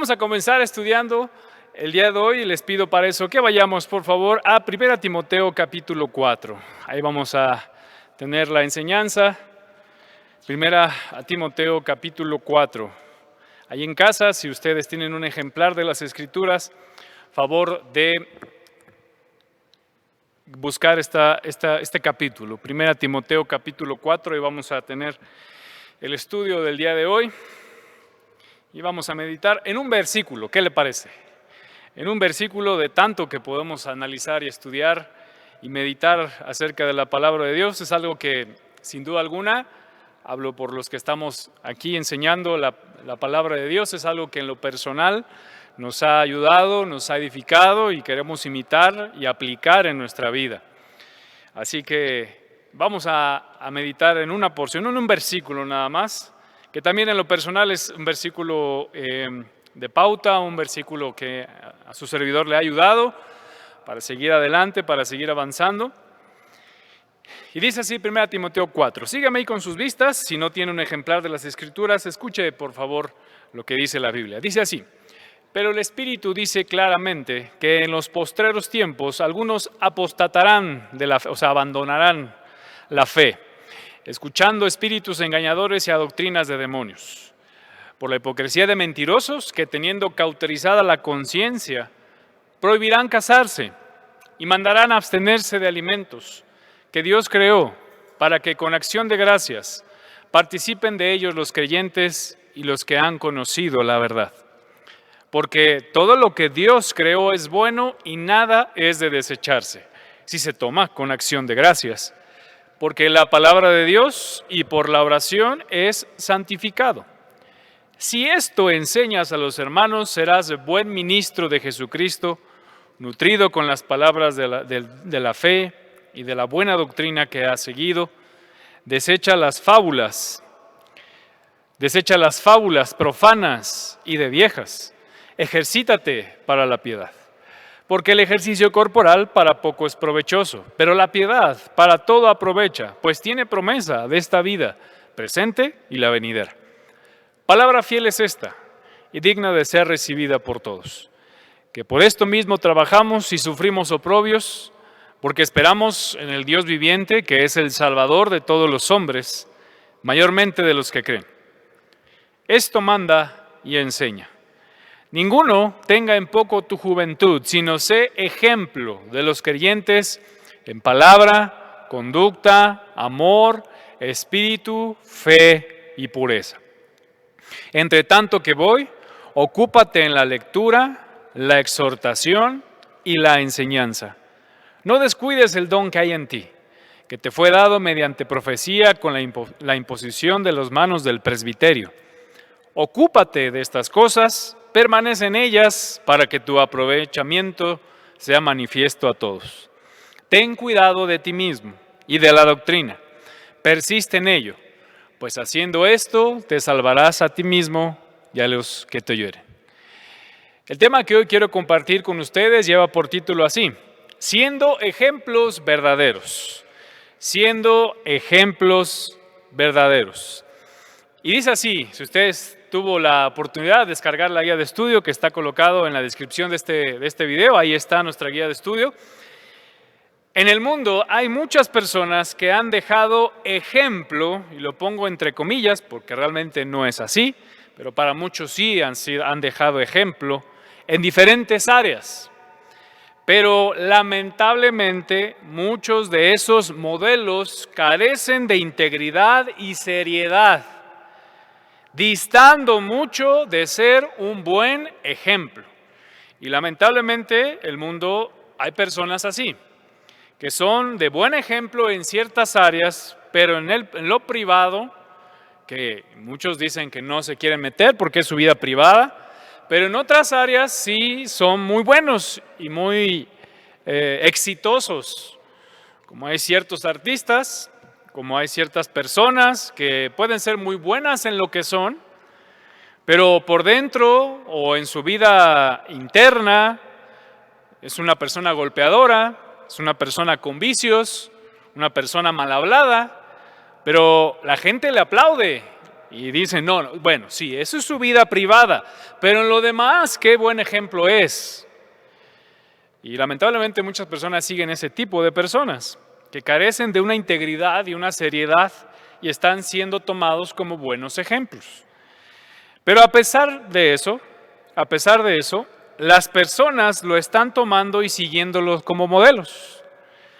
Vamos a comenzar estudiando el día de hoy y les pido para eso que vayamos, por favor, a 1 Timoteo capítulo 4. Ahí vamos a tener la enseñanza. 1 Timoteo capítulo 4. Ahí en casa, si ustedes tienen un ejemplar de las Escrituras, favor de buscar este capítulo. 1 Timoteo capítulo 4 y vamos a tener el estudio del día de hoy. Y vamos a meditar en un versículo, ¿qué le parece? En un versículo de tanto que podemos analizar y estudiar y meditar acerca de la palabra de Dios. Es algo que, sin duda alguna, hablo por los que estamos aquí enseñando la palabra de Dios, es algo que en lo personal nos ha ayudado, nos ha edificado y queremos imitar y aplicar en nuestra vida. Así que vamos a meditar en una porción, no en un versículo nada más, que también en lo personal es un versículo de pauta, un versículo que a su servidor le ha ayudado para seguir adelante, para seguir avanzando. Y dice así 1 Timoteo 4. Sígame ahí con sus vistas, si no tiene un ejemplar de las Escrituras, escuche por favor lo que dice la Biblia. Dice así: pero el Espíritu dice claramente que en los postreros tiempos algunos apostatarán de la fe, o sea, abandonarán la fe, escuchando espíritus engañadores y a doctrinas de demonios, por la hipocresía de mentirosos que, teniendo cauterizada la conciencia, prohibirán casarse y mandarán abstenerse de alimentos que Dios creó, para que con acción de gracias participen de ellos los creyentes y los que han conocido la verdad. Porque todo lo que Dios creó es bueno y nada es de desecharse, si se toma con acción de gracias. Porque la palabra de Dios y por la oración es santificado. Si esto enseñas a los hermanos, serás buen ministro de Jesucristo, nutrido con las palabras de la fe y de la buena doctrina que has seguido. Desecha las fábulas profanas y de viejas. Ejercítate para la piedad. Porque el ejercicio corporal para poco es provechoso, pero la piedad para todo aprovecha, pues tiene promesa de esta vida presente y la venidera. Palabra fiel es esta, y digna de ser recibida por todos, que por esto mismo trabajamos y sufrimos oprobios, porque esperamos en el Dios viviente, que es el Salvador de todos los hombres, mayormente de los que creen. Esto manda y enseña. Ninguno tenga en poco tu juventud, sino sé ejemplo de los creyentes en palabra, conducta, amor, espíritu, fe y pureza. Entre tanto que voy, ocúpate en la lectura, la exhortación y la enseñanza. No descuides el don que hay en ti, que te fue dado mediante profecía con la imposición de las manos del presbiterio. Ocúpate de estas cosas, permanece en ellas para que tu aprovechamiento sea manifiesto a todos. Ten cuidado de ti mismo y de la doctrina. Persiste en ello, pues haciendo esto te salvarás a ti mismo y a los que te oyeren. El tema que hoy quiero compartir con ustedes lleva por título así: siendo ejemplos verdaderos. Siendo ejemplos verdaderos. Y dice así, si ustedes tuvo la oportunidad de descargar la guía de estudio que está colocado en la descripción de este video, ahí está nuestra guía de estudio. En el mundo hay muchas personas que han dejado ejemplo, y lo pongo entre comillas porque realmente no es así, pero para muchos sí han dejado ejemplo en diferentes áreas. Pero lamentablemente muchos de esos modelos carecen de integridad y seriedad, distando mucho de ser un buen ejemplo. Y lamentablemente el mundo hay personas así, que son de buen ejemplo en ciertas áreas, pero en lo privado, que muchos dicen que no se quieren meter porque es su vida privada, pero en otras áreas sí son muy buenos y muy exitosos, como hay ciertos artistas, como hay ciertas personas que pueden ser muy buenas en lo que son, pero por dentro o en su vida interna es una persona golpeadora, es una persona con vicios, una persona mal hablada, pero la gente le aplaude y dicen, no, bueno, sí, eso es su vida privada, pero en lo demás, qué buen ejemplo es. Y lamentablemente muchas personas siguen ese tipo de personas que carecen de una integridad y una seriedad y están siendo tomados como buenos ejemplos. Pero a pesar de eso, las personas lo están tomando y siguiéndolo como modelos.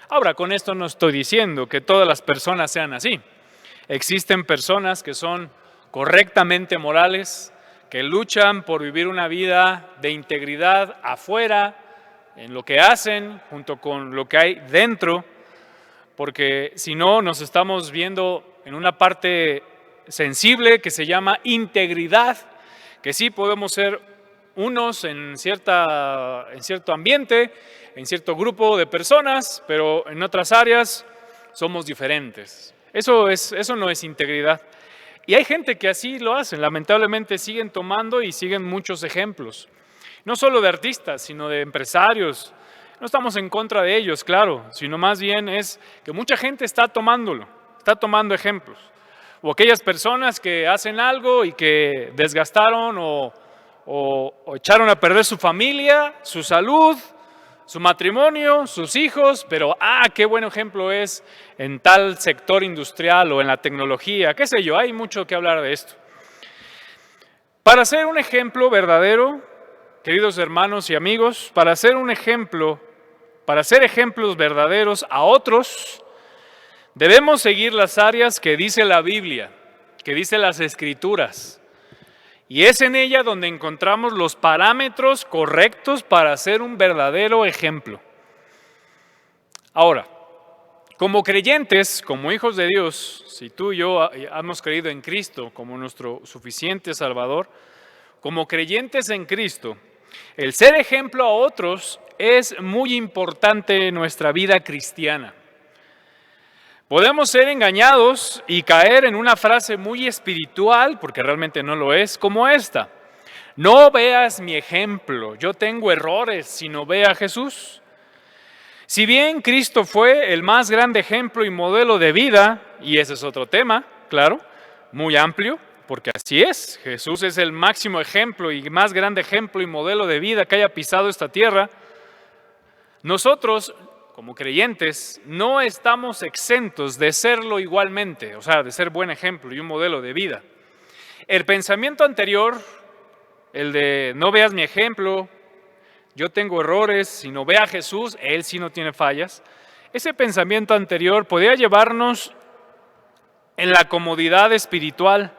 Ahora, con esto no estoy diciendo que todas las personas sean así. Existen personas que son correctamente morales, que luchan por vivir una vida de integridad afuera, en lo que hacen, junto con lo que hay dentro, porque si no nos estamos viendo en una parte sensible que se llama integridad, que sí podemos ser unos en cierto ambiente, en cierto grupo de personas, pero en otras áreas somos diferentes. Eso no es integridad. Y hay gente que así lo hacen, lamentablemente siguen tomando y siguen muchos ejemplos. No solo de artistas, sino de empresarios. No estamos en contra de ellos, claro, sino más bien es que mucha gente está tomando ejemplos. O aquellas personas que hacen algo y que desgastaron o echaron a perder su familia, su salud, su matrimonio, sus hijos, pero qué buen ejemplo es en tal sector industrial o en la tecnología, qué sé yo, hay mucho que hablar de esto. Para ser un ejemplo verdadero, queridos hermanos y amigos, para ser ejemplos verdaderos a otros, debemos seguir las áreas que dice la Biblia, que dice las Escrituras. Y es en ella donde encontramos los parámetros correctos para ser un verdadero ejemplo. Ahora, como creyentes, como hijos de Dios, si tú y yo hemos creído en Cristo como nuestro suficiente Salvador, como creyentes en Cristo, el ser ejemplo a otros es muy importante en nuestra vida cristiana. Podemos ser engañados y caer en una frase muy espiritual, porque realmente no lo es, como esta: no veas mi ejemplo, yo tengo errores, sino ve a Jesús. Si bien Cristo fue el más grande ejemplo y modelo de vida, y ese es otro tema, claro, muy amplio, porque así es, Jesús es el máximo ejemplo y más grande ejemplo y modelo de vida que haya pisado esta tierra, nosotros, como creyentes, no estamos exentos de serlo igualmente, o sea, de ser buen ejemplo y un modelo de vida. El pensamiento anterior, el de no veas mi ejemplo, yo tengo errores, sino ve a Jesús, Él sí no tiene fallas, ese pensamiento anterior podría llevarnos en la comodidad espiritual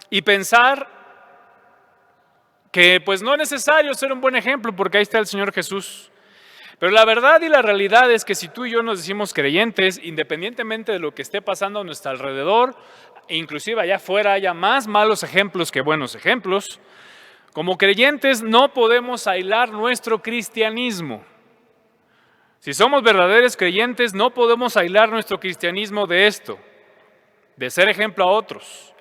y pensar que pues no es necesario ser un buen ejemplo porque ahí está el Señor Jesús. Pero la verdad y la realidad es que si tú y yo nos decimos creyentes, independientemente de lo que esté pasando a nuestro alrededor, inclusive allá afuera haya más malos ejemplos que buenos ejemplos, como creyentes no podemos aislar nuestro cristianismo. Si somos verdaderos creyentes, no podemos aislar nuestro cristianismo de esto, de ser ejemplo a otros.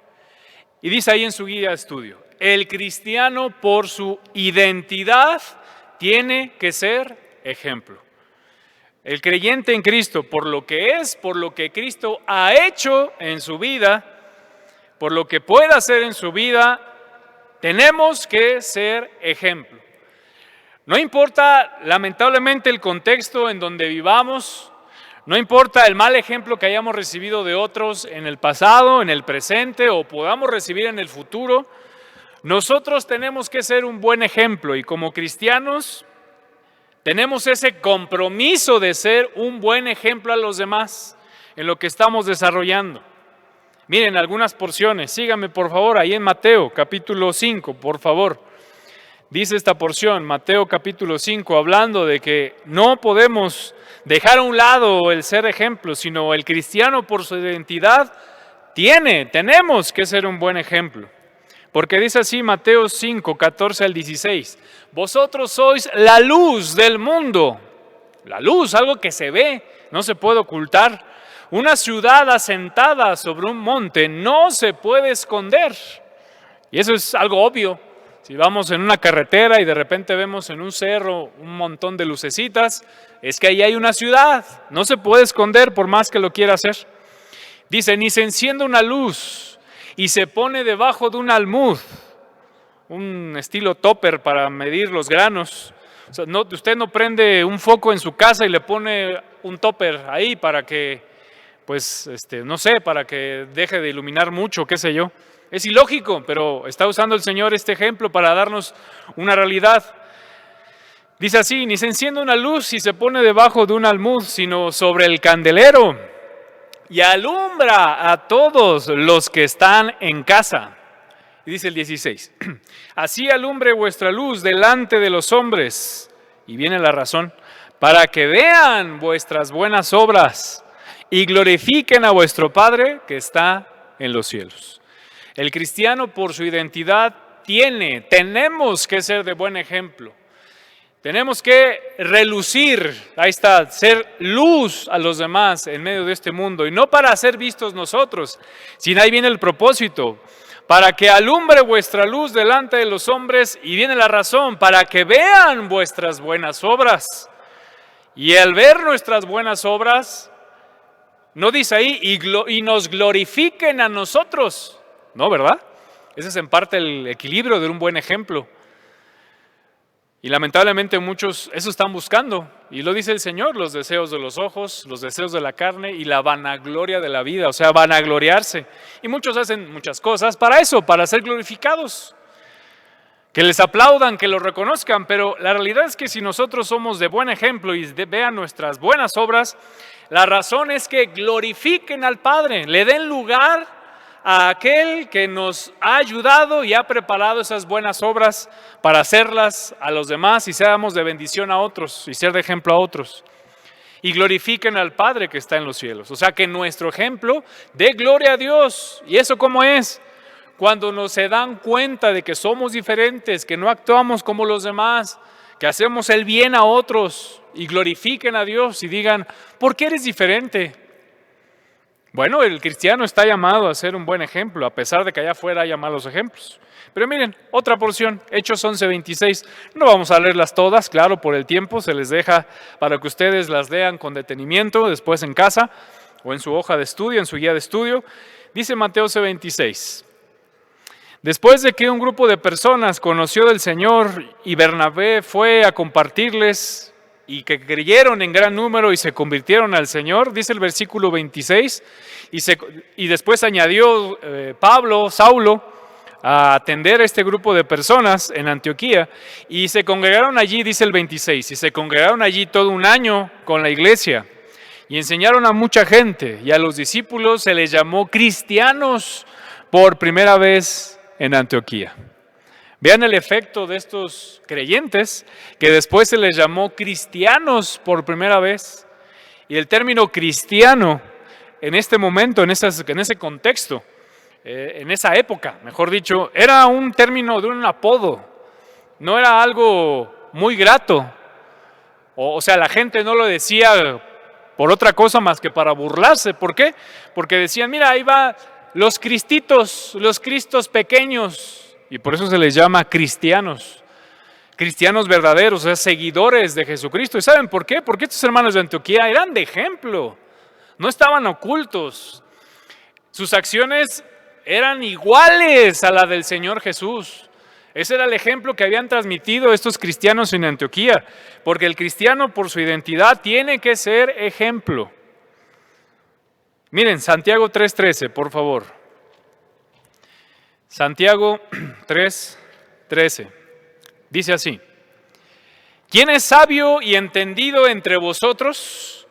Y dice ahí en su guía de estudio, el cristiano por su identidad tiene que ser ejemplo. El creyente en Cristo, por lo que es, por lo que Cristo ha hecho en su vida, por lo que puede hacer en su vida, tenemos que ser ejemplo. No importa, lamentablemente, el contexto en donde vivamos, no importa el mal ejemplo que hayamos recibido de otros en el pasado, en el presente o podamos recibir en el futuro, nosotros tenemos que ser un buen ejemplo y como cristianos tenemos ese compromiso de ser un buen ejemplo a los demás en lo que estamos desarrollando. Miren algunas porciones, síganme por favor ahí en Mateo capítulo 5, por favor. Dice esta porción, Mateo capítulo 5, hablando de que no podemos dejar a un lado el ser ejemplo, sino el cristiano por su identidad tenemos que ser un buen ejemplo. Porque dice así Mateo 5, 14 al 16, vosotros sois la luz del mundo. La luz, algo que se ve, no se puede ocultar. Una ciudad asentada sobre un monte no se puede esconder. Y eso es algo obvio. Si vamos en una carretera y de repente vemos en un cerro un montón de lucecitas, es que ahí hay una ciudad. No se puede esconder por más que lo quiera hacer. Dice, ni se enciende una luz y se pone debajo de un almud, un estilo topper para medir los granos. O sea, usted no prende un foco en su casa y le pone un topper ahí para que, pues, no sé, para que deje de iluminar mucho, qué sé yo. Es ilógico, pero está usando el Señor este ejemplo para darnos una realidad. Dice así: ni se enciende una luz y se pone debajo de un almud, sino sobre el candelero, y alumbra a todos los que están en casa. Y dice el 16, así alumbre vuestra luz delante de los hombres, y viene la razón, para que vean vuestras buenas obras y glorifiquen a vuestro Padre que está en los cielos. El cristiano, por su identidad, tenemos que ser de buen ejemplo. Tenemos que relucir, ahí está, ser luz a los demás en medio de este mundo, y no para ser vistos nosotros, sino ahí viene el propósito, para que alumbre vuestra luz delante de los hombres, y viene la razón, para que vean vuestras buenas obras. Y al ver nuestras buenas obras, no dice ahí, y nos glorifiquen a nosotros, ¿no, verdad? Ese es en parte el equilibrio de un buen ejemplo. Y lamentablemente muchos eso están buscando, y lo dice el Señor: los deseos de los ojos, los deseos de la carne y la vanagloria de la vida, o sea, vanagloriarse. Y muchos hacen muchas cosas para eso, para ser glorificados, que les aplaudan, que lo reconozcan, pero la realidad es que si nosotros somos de buen ejemplo y vean nuestras buenas obras, la razón es que glorifiquen al Padre, le den lugar a aquel que nos ha ayudado y ha preparado esas buenas obras para hacerlas a los demás y seamos de bendición a otros y ser de ejemplo a otros. Y glorifiquen al Padre que está en los cielos. O sea, que nuestro ejemplo dé gloria a Dios. ¿Y eso cómo es? Cuando nos se dan cuenta de que somos diferentes, que no actuamos como los demás, que hacemos el bien a otros y glorifiquen a Dios y digan: ¿por qué eres diferente? Bueno, el cristiano está llamado a ser un buen ejemplo, a pesar de que allá afuera haya malos ejemplos. Pero miren, otra porción, Hechos 11:26. No vamos a leerlas todas, claro, por el tiempo, se les deja para que ustedes las lean con detenimiento después en casa o en su hoja de estudio, en su guía de estudio. Dice Mateo 11:26. Después de que un grupo de personas conoció del Señor y Bernabé fue a compartirles y que creyeron en gran número y se convirtieron al Señor, dice el versículo 26, y después añadió Saulo, a atender a este grupo de personas en Antioquía, y se congregaron allí, dice el 26, y se congregaron allí todo un año con la iglesia, y enseñaron a mucha gente, y a los discípulos se les llamó cristianos por primera vez en Antioquía. Vean el efecto de estos creyentes, que después se les llamó cristianos por primera vez. Y el término cristiano, en este momento, en ese contexto, en esa época, mejor dicho, era un término de un apodo, no era algo muy grato. O sea, la gente no lo decía por otra cosa más que para burlarse. ¿Por qué? Porque decían: mira, ahí va los cristitos, los cristos pequeños. Y por eso se les llama cristianos, cristianos verdaderos, o sea, seguidores de Jesucristo. ¿Y saben por qué? Porque estos hermanos de Antioquía eran de ejemplo, no estaban ocultos. Sus acciones eran iguales a la del Señor Jesús. Ese era el ejemplo que habían transmitido estos cristianos en Antioquía, porque el cristiano por su identidad tiene que ser ejemplo. Miren, Santiago 3:13, por favor. Santiago 3:13, dice así: ¿quién es sabio y entendido entre vosotros?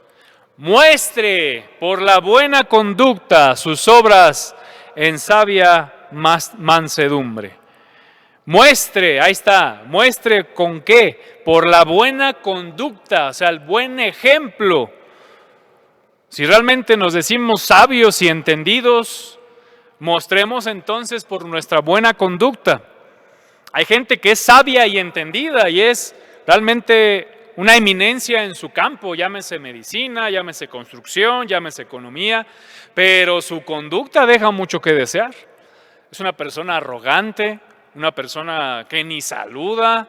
Muestre por la buena conducta sus obras en sabia mansedumbre. Muestre, ahí está, muestre con qué, por la buena conducta, o sea, el buen ejemplo. Si realmente nos decimos sabios y entendidos, mostremos entonces por nuestra buena conducta. Hay gente que es sabia y entendida y es realmente una eminencia en su campo, llámese medicina, llámese construcción, llámese economía, pero su conducta deja mucho que desear. Es una persona arrogante, una persona que ni saluda,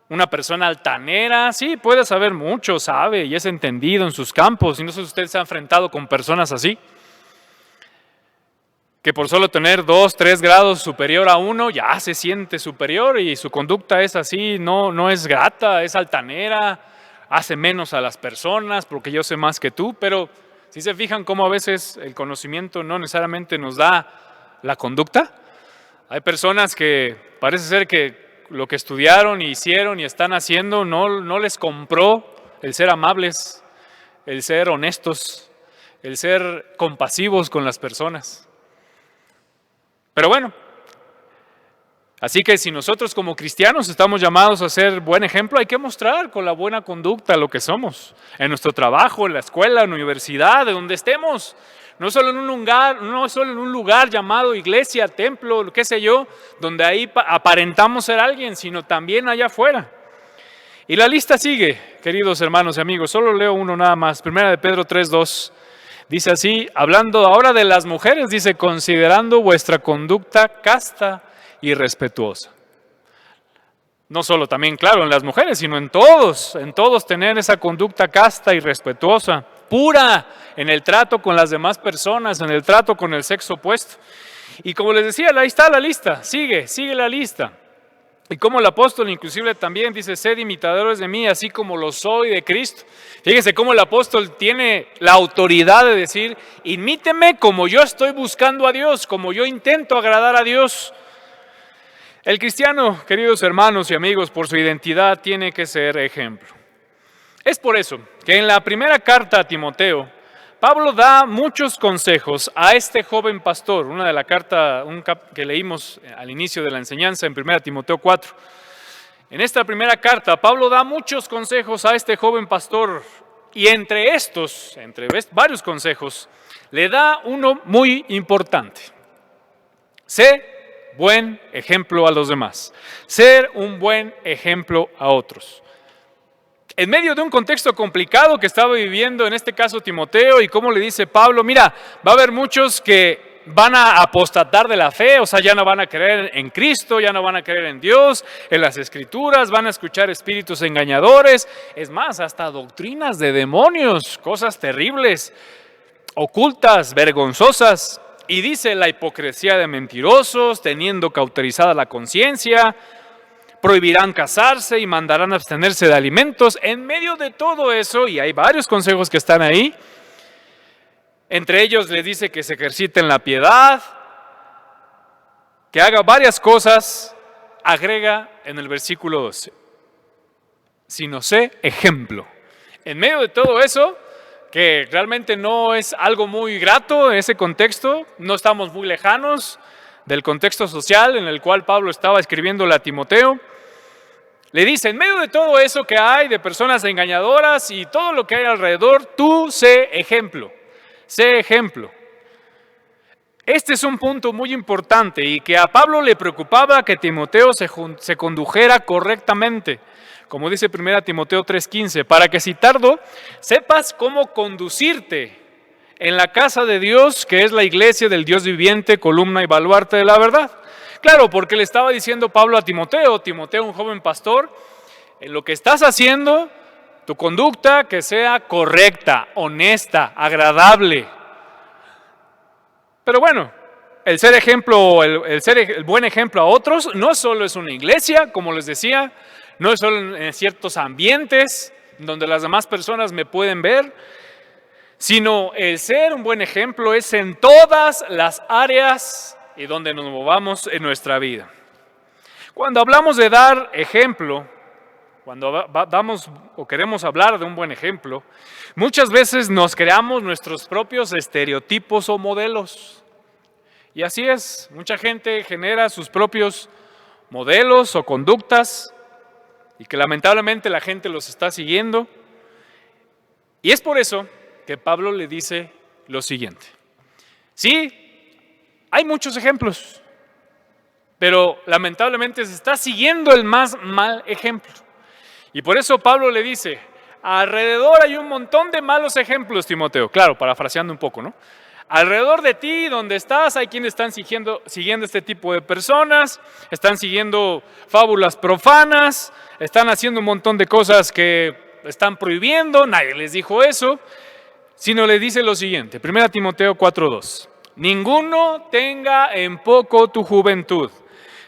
una persona altanera. Sí, puede saber mucho, sabe y es entendido en sus campos, y no sé si usted se ha enfrentado con personas así, que por solo tener 2, 3 grados superior a uno, ya se siente superior y su conducta es así, no es grata, es altanera, hace menos a las personas porque yo sé más que tú, pero si se fijan cómo a veces el conocimiento no necesariamente nos da la conducta. Hay personas que parece ser que lo que estudiaron y hicieron y están haciendo no les compró el ser amables, el ser honestos, el ser compasivos con las personas. Pero bueno, así que si nosotros como cristianos estamos llamados a ser buen ejemplo, hay que mostrar con la buena conducta lo que somos, en nuestro trabajo, en la escuela, en la universidad, de donde estemos. No solo en un lugar llamado iglesia, templo, qué sé yo, donde ahí aparentamos ser alguien, sino también allá afuera. Y la lista sigue, queridos hermanos y amigos, solo leo uno nada más, 1 de Pedro 3:2. Dice así, hablando ahora de las mujeres, dice, considerando vuestra conducta casta y respetuosa. No solo también, claro, en las mujeres, sino en todos tener esa conducta casta y respetuosa, pura en el trato con las demás personas, en el trato con el sexo opuesto. Y como les decía, ahí está la lista, sigue la lista. Y como el apóstol inclusive también dice, sed imitadores de mí, así como lo soy de Cristo. Fíjense cómo el apóstol tiene la autoridad de decir, imíteme como yo estoy buscando a Dios, como yo intento agradar a Dios. El cristiano, queridos hermanos y amigos, por su identidad tiene que ser ejemplo. Es por eso que en la primera carta a Timoteo, Pablo da muchos consejos a este joven pastor, una de la carta que leímos al inicio de la enseñanza en 1 Timoteo 4. En esta primera carta, Pablo da muchos consejos a este joven pastor y entre varios consejos, le da uno muy importante. Sé buen ejemplo a los demás, ser un buen ejemplo a otros. En medio de un contexto complicado que estaba viviendo, en este caso Timoteo, y como le dice Pablo, mira, va a haber muchos que van a apostatar de la fe, o sea, ya no van a creer en Cristo, ya no van a creer en Dios, en las Escrituras, van a escuchar espíritus engañadores, es más, hasta doctrinas de demonios, cosas terribles, ocultas, vergonzosas, y dice la hipocresía de mentirosos, teniendo cauterizada la conciencia, prohibirán casarse y mandarán abstenerse de alimentos. En medio de todo eso, y hay varios consejos que están ahí, entre ellos les dice que se ejerciten la piedad, que haga varias cosas, agrega en el versículo 12, sino sé ejemplo. En medio de todo eso, que realmente no es algo muy grato en ese contexto, no estamos muy lejanos del contexto social en el cual Pablo estaba escribiéndole a Timoteo, le dice, en medio de todo eso que hay de personas engañadoras y todo lo que hay alrededor, tú sé ejemplo, sé ejemplo. Este es un punto muy importante y que a Pablo le preocupaba que Timoteo se condujera correctamente, como dice 1 Timoteo 3:15, para que si tardo sepas cómo conducirte en la casa de Dios, que es la iglesia del Dios viviente, columna y baluarte de la verdad. Claro, porque le estaba diciendo Pablo a Timoteo, un joven pastor, en lo que estás haciendo, tu conducta que sea correcta, honesta, agradable. Pero bueno, el ser ejemplo, el buen ejemplo a otros, no solo es una iglesia, como les decía, no es solo en ciertos ambientes donde las demás personas me pueden ver, sino el ser un buen ejemplo es en todas las áreas y donde nos movamos en nuestra vida. Cuando hablamos de dar ejemplo, cuando damos o queremos hablar de un buen ejemplo, muchas veces nos creamos nuestros propios estereotipos o modelos. Y así es, mucha gente genera sus propios modelos o conductas y que lamentablemente la gente los está siguiendo. Y es por eso que Pablo le dice lo siguiente. Sí, hay muchos ejemplos, pero lamentablemente se está siguiendo el más mal ejemplo. Y por eso Pablo le dice, alrededor hay un montón de malos ejemplos, Timoteo. Claro, parafraseando un poco, ¿no? Alrededor de ti, donde estás, hay quienes están siguiendo este tipo de personas, están siguiendo fábulas profanas, están haciendo un montón de cosas que están prohibiendo, nadie les dijo eso, sino le dice lo siguiente, 1 Timoteo 4:2. Ninguno tenga en poco tu juventud,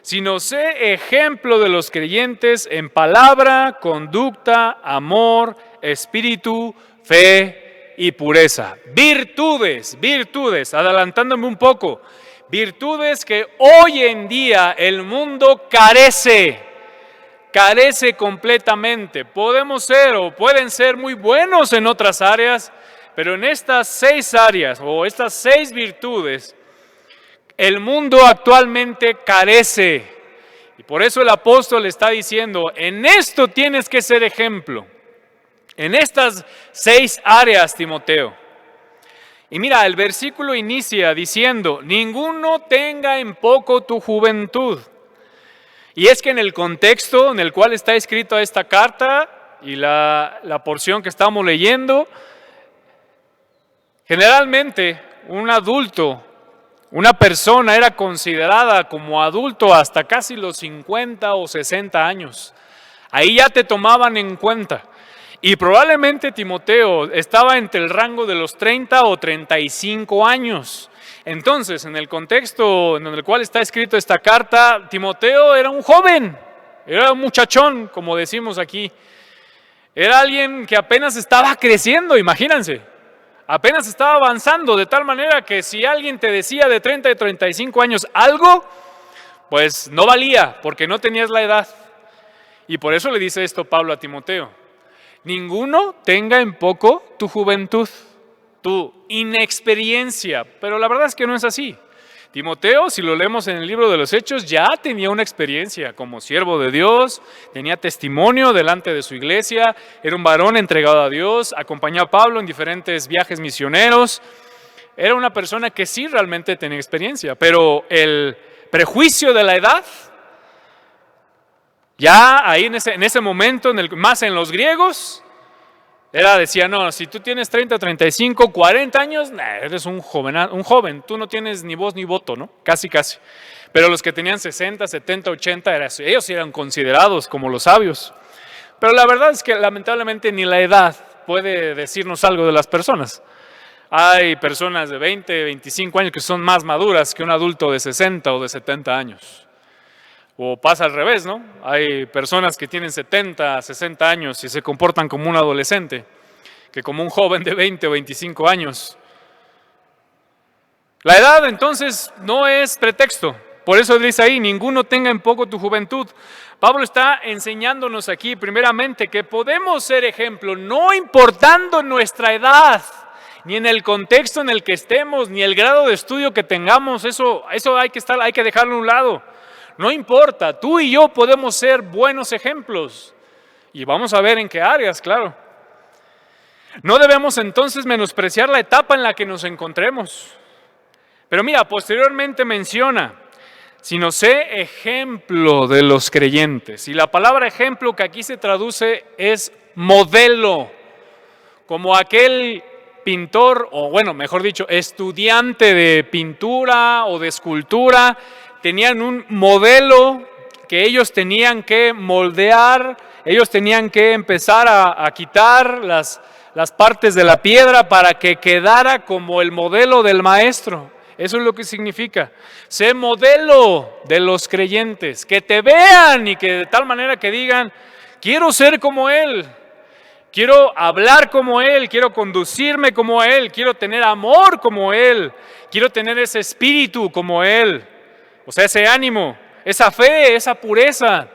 sino sé ejemplo de los creyentes en palabra, conducta, amor, espíritu, fe y pureza. Virtudes, adelantándome un poco, virtudes que hoy en día el mundo carece completamente. Podemos ser o pueden ser muy buenos en otras áreas, pero en estas 6 áreas o estas 6 virtudes, el mundo actualmente carece. Y por eso el apóstol está diciendo, en esto tienes que ser ejemplo. En estas 6 áreas, Timoteo. Y mira, el versículo inicia diciendo, ninguno tenga en poco tu juventud. Y es que en el contexto en el cual está escrita esta carta y la porción que estamos leyendo, generalmente un adulto, una persona era considerada como adulto hasta casi los 50 o 60 años. Ahí ya te tomaban en cuenta. Y probablemente Timoteo estaba entre el rango de los 30 o 35 años. Entonces, en el contexto en el cual está escrito esta carta, Timoteo era un joven, era un muchachón, como decimos aquí. Era alguien que apenas estaba creciendo, imagínense. Apenas estaba avanzando, de tal manera que si alguien te decía de 30 y 35 años algo, pues no valía, porque no tenías la edad. Y por eso le dice esto Pablo a Timoteo. Ninguno tenga en poco tu juventud, tu inexperiencia, pero la verdad es que no es así. Timoteo, si lo leemos en el libro de los Hechos, ya tenía una experiencia como siervo de Dios, tenía testimonio delante de su iglesia, era un varón entregado a Dios, acompañó a Pablo en diferentes viajes misioneros, era una persona que sí realmente tenía experiencia, pero el prejuicio de la edad, ya ahí en ese momento, más en los griegos, decía, no, si tú tienes 30, 35, 40 años, eres un joven, tú no tienes ni voz ni voto, ¿no? Casi. Pero los que tenían 60, 70, 80, ellos eran considerados como los sabios. Pero la verdad es que lamentablemente ni la edad puede decirnos algo de las personas. Hay personas de 20, 25 años que son más maduras que un adulto de 60 o de 70 años. O pasa al revés, ¿no? Hay personas que tienen 70, 60 años y se comportan como un adolescente, que como un joven de 20 o 25 años. La edad entonces no es pretexto. Por eso dice ahí, ninguno tenga en poco tu juventud. Pablo está enseñándonos aquí primeramente que podemos ser ejemplo, no importando nuestra edad, ni en el contexto en el que estemos, ni el grado de estudio que tengamos. Eso hay que dejarlo a un lado. No importa, tú y yo podemos ser buenos ejemplos. Y vamos a ver en qué áreas, claro. No debemos entonces menospreciar la etapa en la que nos encontremos. Pero mira, posteriormente menciona, sino sé ejemplo de los creyentes. Y la palabra ejemplo que aquí se traduce es modelo, como aquel pintor, o bueno, mejor dicho, estudiante de pintura o de escultura, tenían un modelo que ellos tenían que moldear, ellos tenían que empezar a quitar las partes de la piedra para que quedara como el modelo del maestro. Eso es lo que significa. Sé modelo de los creyentes, que te vean y que de tal manera que digan, quiero ser como él, quiero hablar como él, quiero conducirme como él, quiero tener amor como él, quiero tener ese espíritu como él. O sea, ese ánimo, esa fe, esa pureza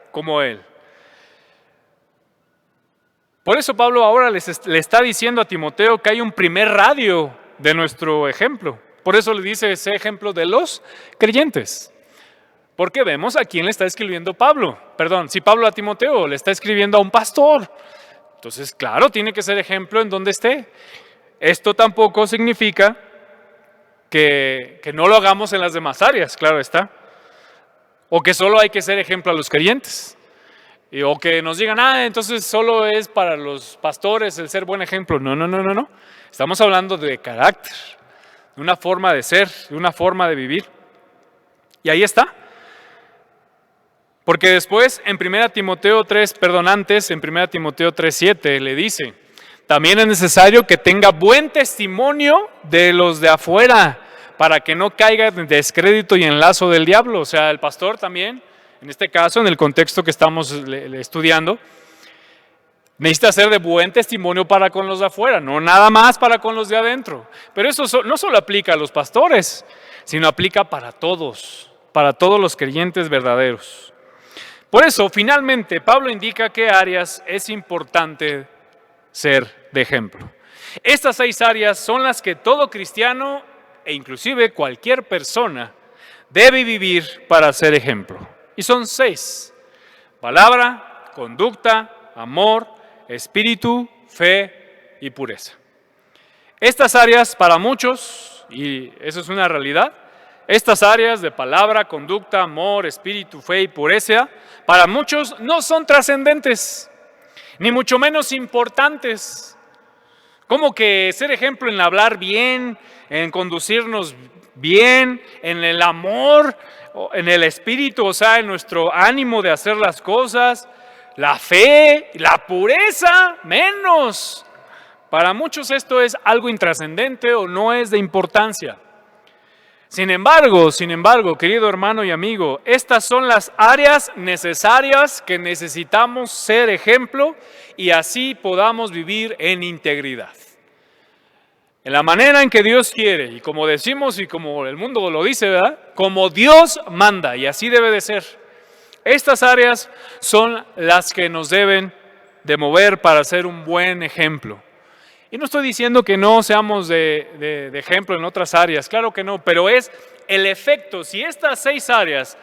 como él. Por eso Pablo ahora le está diciendo a Timoteo que hay un primer radio de nuestro ejemplo. Por eso le dice ese ejemplo de los creyentes. Porque vemos a quién le está escribiendo Pablo. Perdón, si Pablo a Timoteo le está escribiendo a un pastor. Entonces, claro, tiene que ser ejemplo en donde esté. Esto tampoco significa que no lo hagamos en las demás áreas, claro está. O que solo hay que ser ejemplo a los creyentes. O que nos digan, entonces solo es para los pastores el ser buen ejemplo. No. Estamos hablando de carácter, de una forma de ser, de una forma de vivir. Y ahí está. Porque después en 1 Timoteo 3:7 le dice, también es necesario que tenga buen testimonio de los de afuera, para que no caiga en descrédito y en lazo del diablo. O sea, el pastor también, en este caso, en el contexto que estamos estudiando, necesita ser de buen testimonio para con los de afuera, no nada más para con los de adentro. Pero eso no solo aplica a los pastores, sino aplica para todos los creyentes verdaderos. Por eso, finalmente, Pablo indica qué áreas es importante ser de ejemplo. Estas 6 áreas son las que todo cristiano e inclusive cualquier persona debe vivir para ser ejemplo. Y son 6: palabra, conducta, amor, espíritu, fe y pureza. Estas áreas para muchos, y eso es una realidad, estas áreas de palabra, conducta, amor, espíritu, fe y pureza, para muchos no son trascendentes, ni mucho menos importantes. Como que ser ejemplo en hablar bien, en conducirnos bien, en el amor, en el espíritu, o sea, en nuestro ánimo de hacer las cosas, la fe, la pureza, menos. Para muchos esto es algo intrascendente o no es de importancia. Sin embargo, querido hermano y amigo, estas son las áreas necesarias que necesitamos ser ejemplo y así podamos vivir en integridad. En la manera en que Dios quiere, y como decimos y como el mundo lo dice, ¿verdad? Como Dios manda, y así debe de ser. Estas áreas son las que nos deben de mover para ser un buen ejemplo. Y no estoy diciendo que no seamos de ejemplo en otras áreas, claro que no, pero es el efecto. Si estas 6 áreas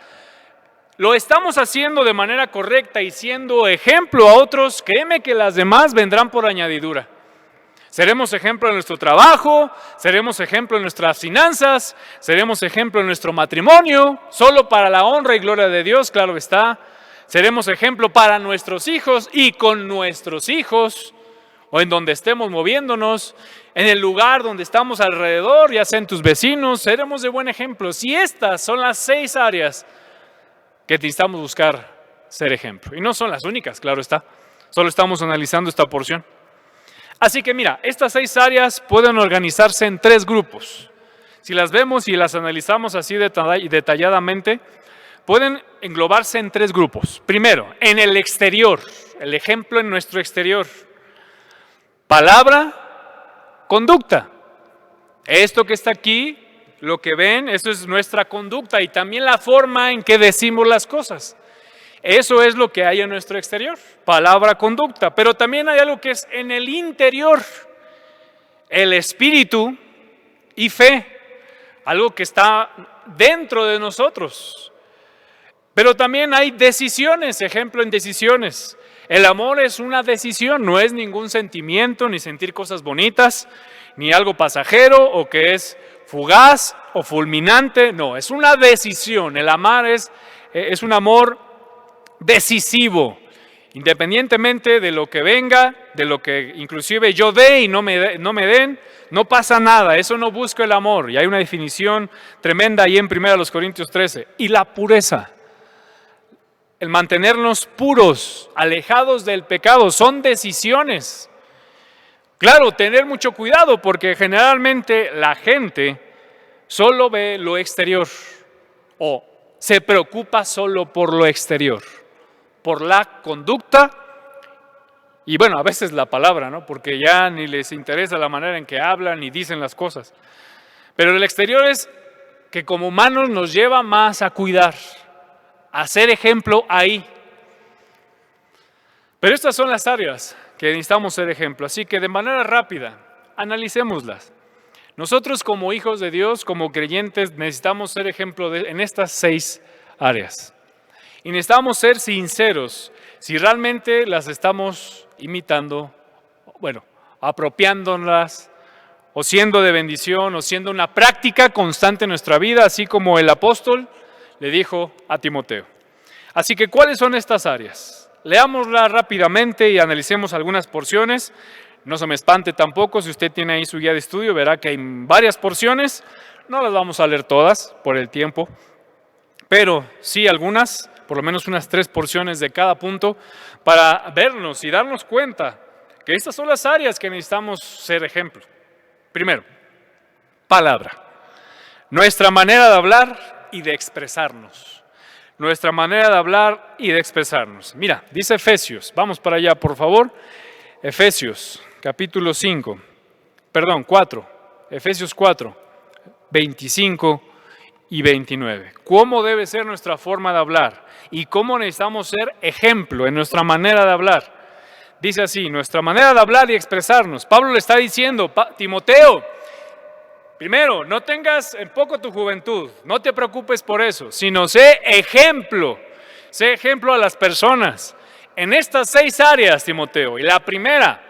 lo estamos haciendo de manera correcta y siendo ejemplo a otros, créeme que las demás vendrán por añadidura. Seremos ejemplo en nuestro trabajo, seremos ejemplo en nuestras finanzas, seremos ejemplo en nuestro matrimonio, solo para la honra y gloria de Dios, claro está. Seremos ejemplo para nuestros hijos y con nuestros hijos, o en donde estemos moviéndonos, en el lugar donde estamos alrededor, ya sea en tus vecinos, seremos de buen ejemplo. Si estas son las 6 áreas que necesitamos buscar ser ejemplo, y no son las únicas, claro está, solo estamos analizando esta porción. Así que mira, estas 6 áreas pueden organizarse en 3 grupos. Si las vemos y las analizamos así detalladamente, pueden englobarse en 3 grupos. Primero, en el exterior, el ejemplo en nuestro exterior. Palabra, conducta. Esto que está aquí, lo que ven, eso es nuestra conducta y también la forma en que decimos las cosas. Eso es lo que hay en nuestro exterior, palabra, conducta. Pero también hay algo que es en el interior, el espíritu y fe, algo que está dentro de nosotros. Pero también hay decisiones, ejemplo en decisiones. El amor es una decisión, no es ningún sentimiento, ni sentir cosas bonitas, ni algo pasajero o que es fugaz o fulminante, no, es una decisión. El amar es un amor decisivo, independientemente de lo que venga, de lo que inclusive yo dé y no me den, no pasa nada, eso no busca el amor. Y hay una definición tremenda ahí en 1 Corintios 13. Y la pureza, el mantenernos puros, alejados del pecado, son decisiones. Claro, tener mucho cuidado porque generalmente la gente solo ve lo exterior o se preocupa solo por lo exterior, por la conducta y bueno, a veces la palabra, ¿no? Porque ya ni les interesa la manera en que hablan y dicen las cosas. Pero el exterior es que como humanos nos lleva más a cuidar, a ser ejemplo ahí. Pero estas son las áreas que necesitamos ser ejemplo, así que de manera rápida, analicémoslas. Nosotros como hijos de Dios, como creyentes, necesitamos ser ejemplo en estas 6 áreas. Y necesitamos ser sinceros si realmente las estamos imitando, bueno, apropiándolas, o siendo de bendición, o siendo una práctica constante en nuestra vida, así como el apóstol le dijo a Timoteo. Así que, ¿cuáles son estas áreas? Leámoslas rápidamente y analicemos algunas porciones. No se me espante tampoco, si usted tiene ahí su guía de estudio, verá que hay varias porciones. No las vamos a leer todas por el tiempo, pero sí algunas, por lo menos unas 3 porciones de cada punto, para vernos y darnos cuenta que estas son las áreas que necesitamos ser ejemplo. Primero, palabra. nuestra manera de hablar y de expresarnos. Nuestra manera de hablar y de expresarnos. Mira, dice Efesios, vamos para allá por favor. Efesios, capítulo 4, Efesios 4, 25 y 29. ¿Cómo debe ser nuestra forma de hablar? Y cómo necesitamos ser ejemplo en nuestra manera de hablar. Dice así, nuestra manera de hablar y expresarnos. Pablo le está diciendo, Timoteo, primero, no tengas en poco tu juventud, no te preocupes por eso, sino sé ejemplo a las personas. En estas 6 áreas, Timoteo, y la primera,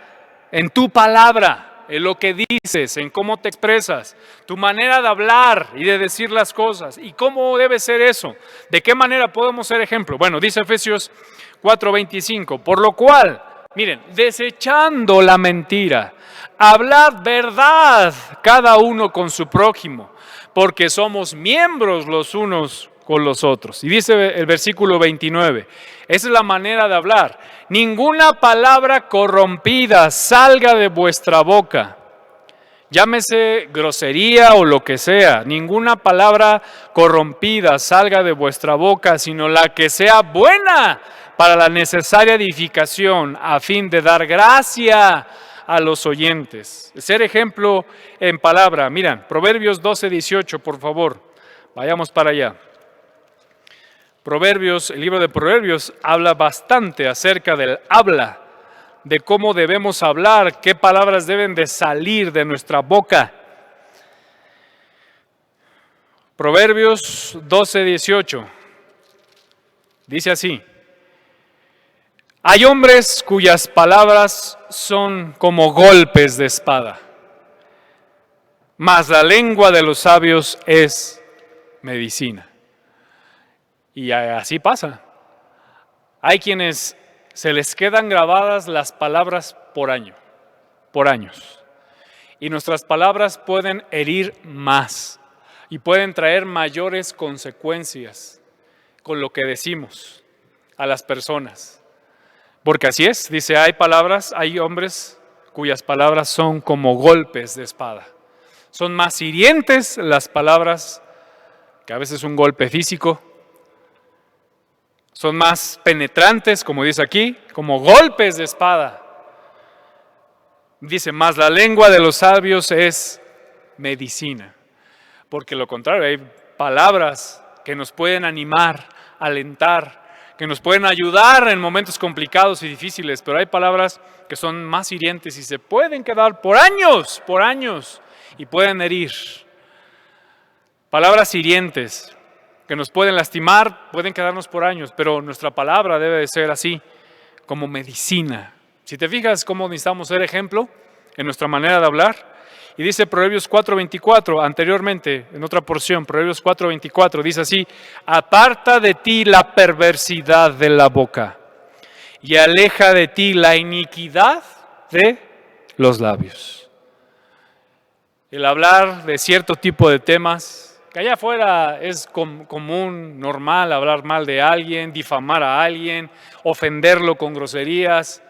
en tu palabra, en lo que dices, en cómo te expresas, tu manera de hablar y de decir las cosas, y cómo debe ser eso, de qué manera podemos ser ejemplo. Bueno, dice Efesios 4:25, por lo cual, miren, desechando la mentira, hablad verdad cada uno con su prójimo, porque somos miembros los unos con los otros. Y dice el versículo 29, esa es la manera de hablar. Ninguna palabra corrompida salga de vuestra boca, llámese grosería o lo que sea, ninguna palabra corrompida salga de vuestra boca, sino la que sea buena para la necesaria edificación, a fin de dar gracia a los oyentes. Ser ejemplo en palabra. Miren, Proverbios 12:18, por favor, vayamos para allá. Proverbios, el libro de Proverbios habla bastante acerca del habla, de cómo debemos hablar, qué palabras deben de salir de nuestra boca. Proverbios 12:18 dice así: hay hombres cuyas palabras son como golpes de espada, mas la lengua de los sabios es medicina. Y así pasa. Hay quienes se les quedan grabadas las palabras por años. Y nuestras palabras pueden herir más y pueden traer mayores consecuencias con lo que decimos a las personas. Porque así es, dice, hay hombres cuyas palabras son como golpes de espada. Son más hirientes las palabras que a veces un golpe físico. Son más penetrantes, como dice aquí, como golpes de espada. Dice, más la lengua de los sabios es medicina. Porque lo contrario, hay palabras que nos pueden animar, alentar, que nos pueden ayudar en momentos complicados y difíciles, pero hay palabras que son más hirientes y se pueden quedar por años, y pueden herir. Palabras hirientes que nos pueden lastimar, pueden quedarnos por años, pero nuestra palabra debe de ser así, como medicina. Si te fijas cómo necesitamos ser ejemplo en nuestra manera de hablar, y dice Proverbios 4:24, anteriormente, en otra porción, Proverbios 4:24, dice así: aparta de ti la perversidad de la boca, y aleja de ti la iniquidad de los labios. El hablar de cierto tipo de temas, que allá afuera es común, normal, hablar mal de alguien, difamar a alguien, ofenderlo con groserías,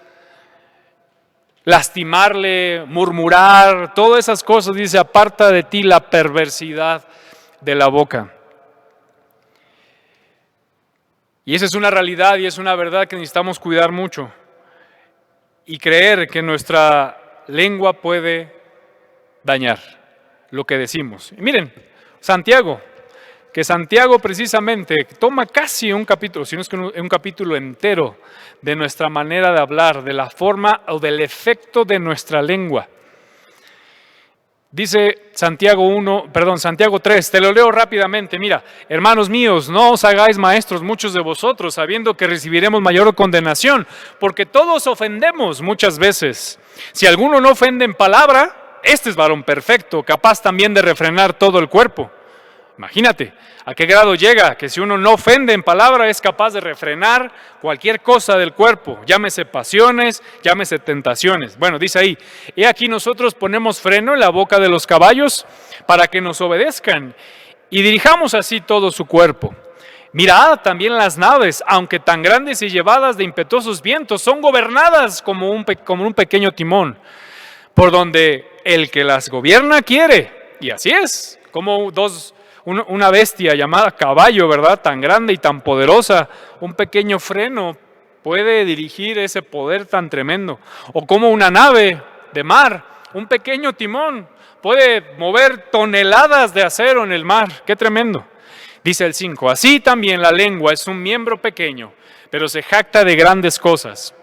lastimarle, murmurar, todas esas cosas, dice, aparta de ti la perversidad de la boca. Y esa es una realidad y es una verdad que necesitamos cuidar mucho y creer que nuestra lengua puede dañar lo que decimos. Y miren, Santiago precisamente toma casi un capítulo, si no es que un capítulo entero de nuestra manera de hablar, de la forma o del efecto de nuestra lengua. Dice Santiago 3, te lo leo rápidamente. Mira, hermanos míos, no os hagáis maestros muchos de vosotros, sabiendo que recibiremos mayor condenación, porque todos ofendemos muchas veces. Si alguno no ofende en palabra, este es varón perfecto, capaz también de refrenar todo el cuerpo. Imagínate a qué grado llega, que si uno no ofende en palabra es capaz de refrenar cualquier cosa del cuerpo, llámese pasiones, llámese tentaciones. Bueno, dice ahí, he aquí nosotros ponemos freno en la boca de los caballos para que nos obedezcan y dirijamos así todo su cuerpo. Mirad también las naves, aunque tan grandes y llevadas de impetuosos vientos, son gobernadas como un pequeño timón, por donde el que las gobierna quiere. Y así es, como dos una bestia llamada caballo, ¿verdad? Tan grande y tan poderosa, un pequeño freno puede dirigir ese poder tan tremendo. O como una nave de mar, un pequeño timón puede mover toneladas de acero en el mar. ¡Qué tremendo! Dice el 5, así también la lengua es un miembro pequeño, pero se jacta de grandes cosas.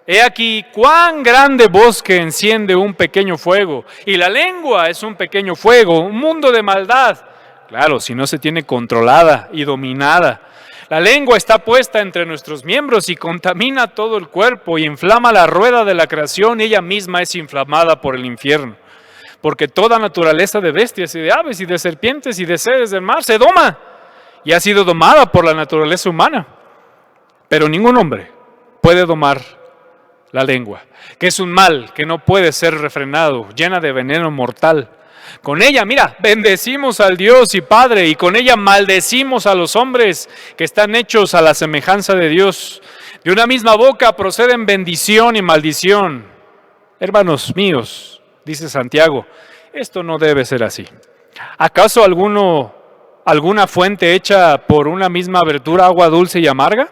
He aquí cuán grande bosque enciende un pequeño fuego, y la lengua es un pequeño fuego, un mundo de maldad. Claro, si no se tiene controlada y dominada. La lengua está puesta entre nuestros miembros y contamina todo el cuerpo y inflama la rueda de la creación, y ella misma es inflamada por el infierno. Porque toda naturaleza de bestias y de aves y de serpientes y de seres del mar se doma y ha sido domada por la naturaleza humana. Pero ningún hombre puede domar la lengua, que es un mal que no puede ser refrenado, llena de veneno mortal. Con ella, mira, bendecimos al Dios y Padre, y con ella maldecimos a los hombres que están hechos a la semejanza de Dios. De una misma boca proceden bendición y maldición. Hermanos míos, dice Santiago, esto no debe ser así. ¿Acaso alguna fuente hecha por una misma abertura, agua dulce y amarga?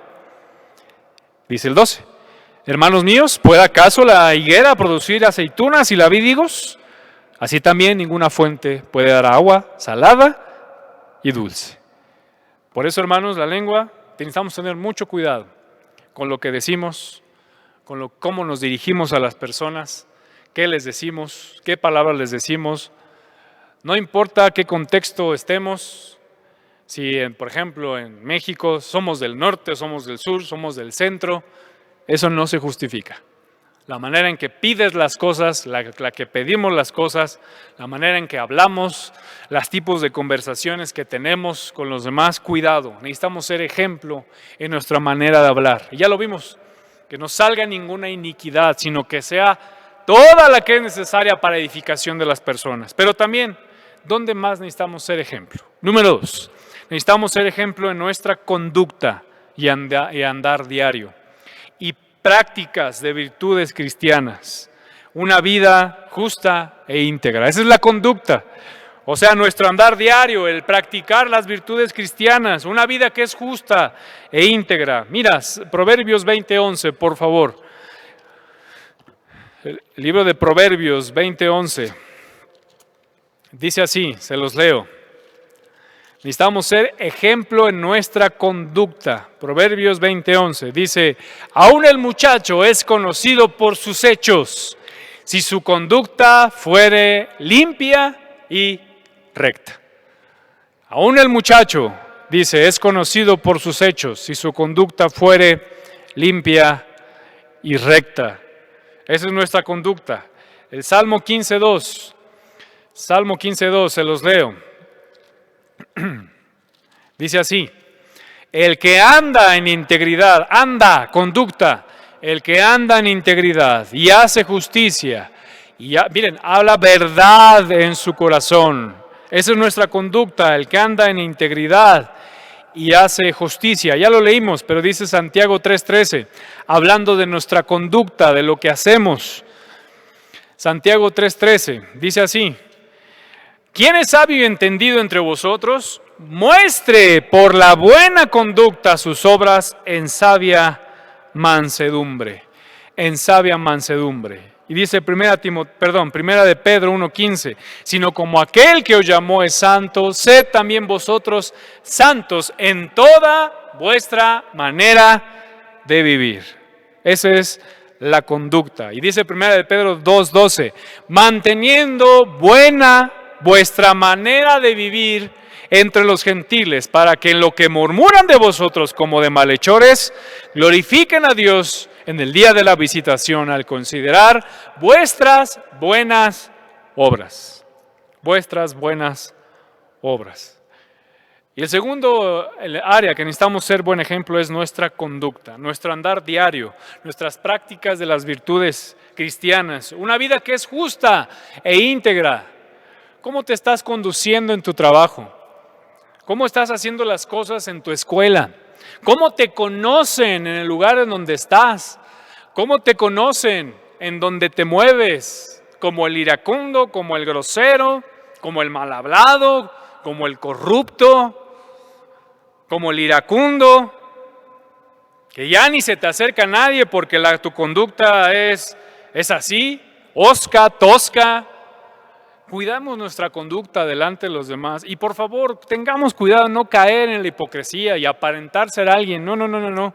Dice el 12. Hermanos míos, ¿puede acaso la higuera producir aceitunas y la vid higos? Así también ninguna fuente puede dar agua salada y dulce. Por eso, hermanos, la lengua, necesitamos tener mucho cuidado con lo que decimos, cómo nos dirigimos a las personas, qué les decimos, qué palabras les decimos. No importa qué contexto estemos, si por ejemplo en México somos del norte, somos del sur, somos del centro, eso no se justifica. La manera en que pides las cosas, la que pedimos las cosas, la manera en que hablamos, los tipos de conversaciones que tenemos con los demás, cuidado, necesitamos ser ejemplo en nuestra manera de hablar. Y ya lo vimos, que no salga ninguna iniquidad, sino que sea toda la que es necesaria para edificación de las personas. Pero también, ¿dónde más necesitamos ser ejemplo? Número 2, necesitamos ser ejemplo en nuestra conducta y andar diario. Y prácticas de virtudes cristianas, una vida justa e íntegra. Esa es la conducta. O sea, nuestro andar diario, el practicar las virtudes cristianas, una vida que es justa e íntegra. Mira, Proverbios 20:11, por favor. El libro de Proverbios 20:11. Dice así, se los leo. Necesitamos ser ejemplo en nuestra conducta. Proverbios 20:11 dice, aún el muchacho es conocido por sus hechos, si su conducta fuere limpia y recta. Aún el muchacho, dice, es conocido por sus hechos, si su conducta fuere limpia y recta. Esa es nuestra conducta. El Salmo 15:2, se los leo. Dice así, el que anda en integridad, conducta, el que anda en integridad y hace justicia, miren, habla verdad en su corazón. Esa es nuestra conducta, el que anda en integridad y hace justicia. Ya lo leímos, pero dice Santiago 3:13, hablando de nuestra conducta, de lo que hacemos. Santiago 3:13 dice así, ¿quién es sabio y entendido entre vosotros? Muestre por la buena conducta sus obras en sabia mansedumbre. En sabia mansedumbre. Y dice primera de Pedro 1:15, sino como aquel que os llamó es santo, sed también vosotros santos en toda vuestra manera de vivir. Esa es la conducta. Y dice primera de Pedro 2:12, manteniendo buena vuestra manera de vivir entre los gentiles, para que en lo que murmuran de vosotros como de malhechores, glorifiquen a Dios en el día de la visitación al considerar vuestras buenas obras. Vuestras buenas obras. Y el segundo área que necesitamos ser buen ejemplo es nuestra conducta, nuestro andar diario, nuestras prácticas de las virtudes cristianas, una vida que es justa e íntegra. ¿Cómo te estás conduciendo en tu trabajo? ¿Cómo estás haciendo las cosas en tu escuela? ¿Cómo te conocen en el lugar en donde estás? ¿Cómo te conocen en donde te mueves? ¿Como el iracundo, como el grosero, como el mal hablado, como el corrupto, como el iracundo, que ya ni se te acerca a nadie porque tu conducta es así, osca, tosca. Cuidamos nuestra conducta delante de los demás y por favor tengamos cuidado de no caer en la hipocresía y aparentar ser alguien. No.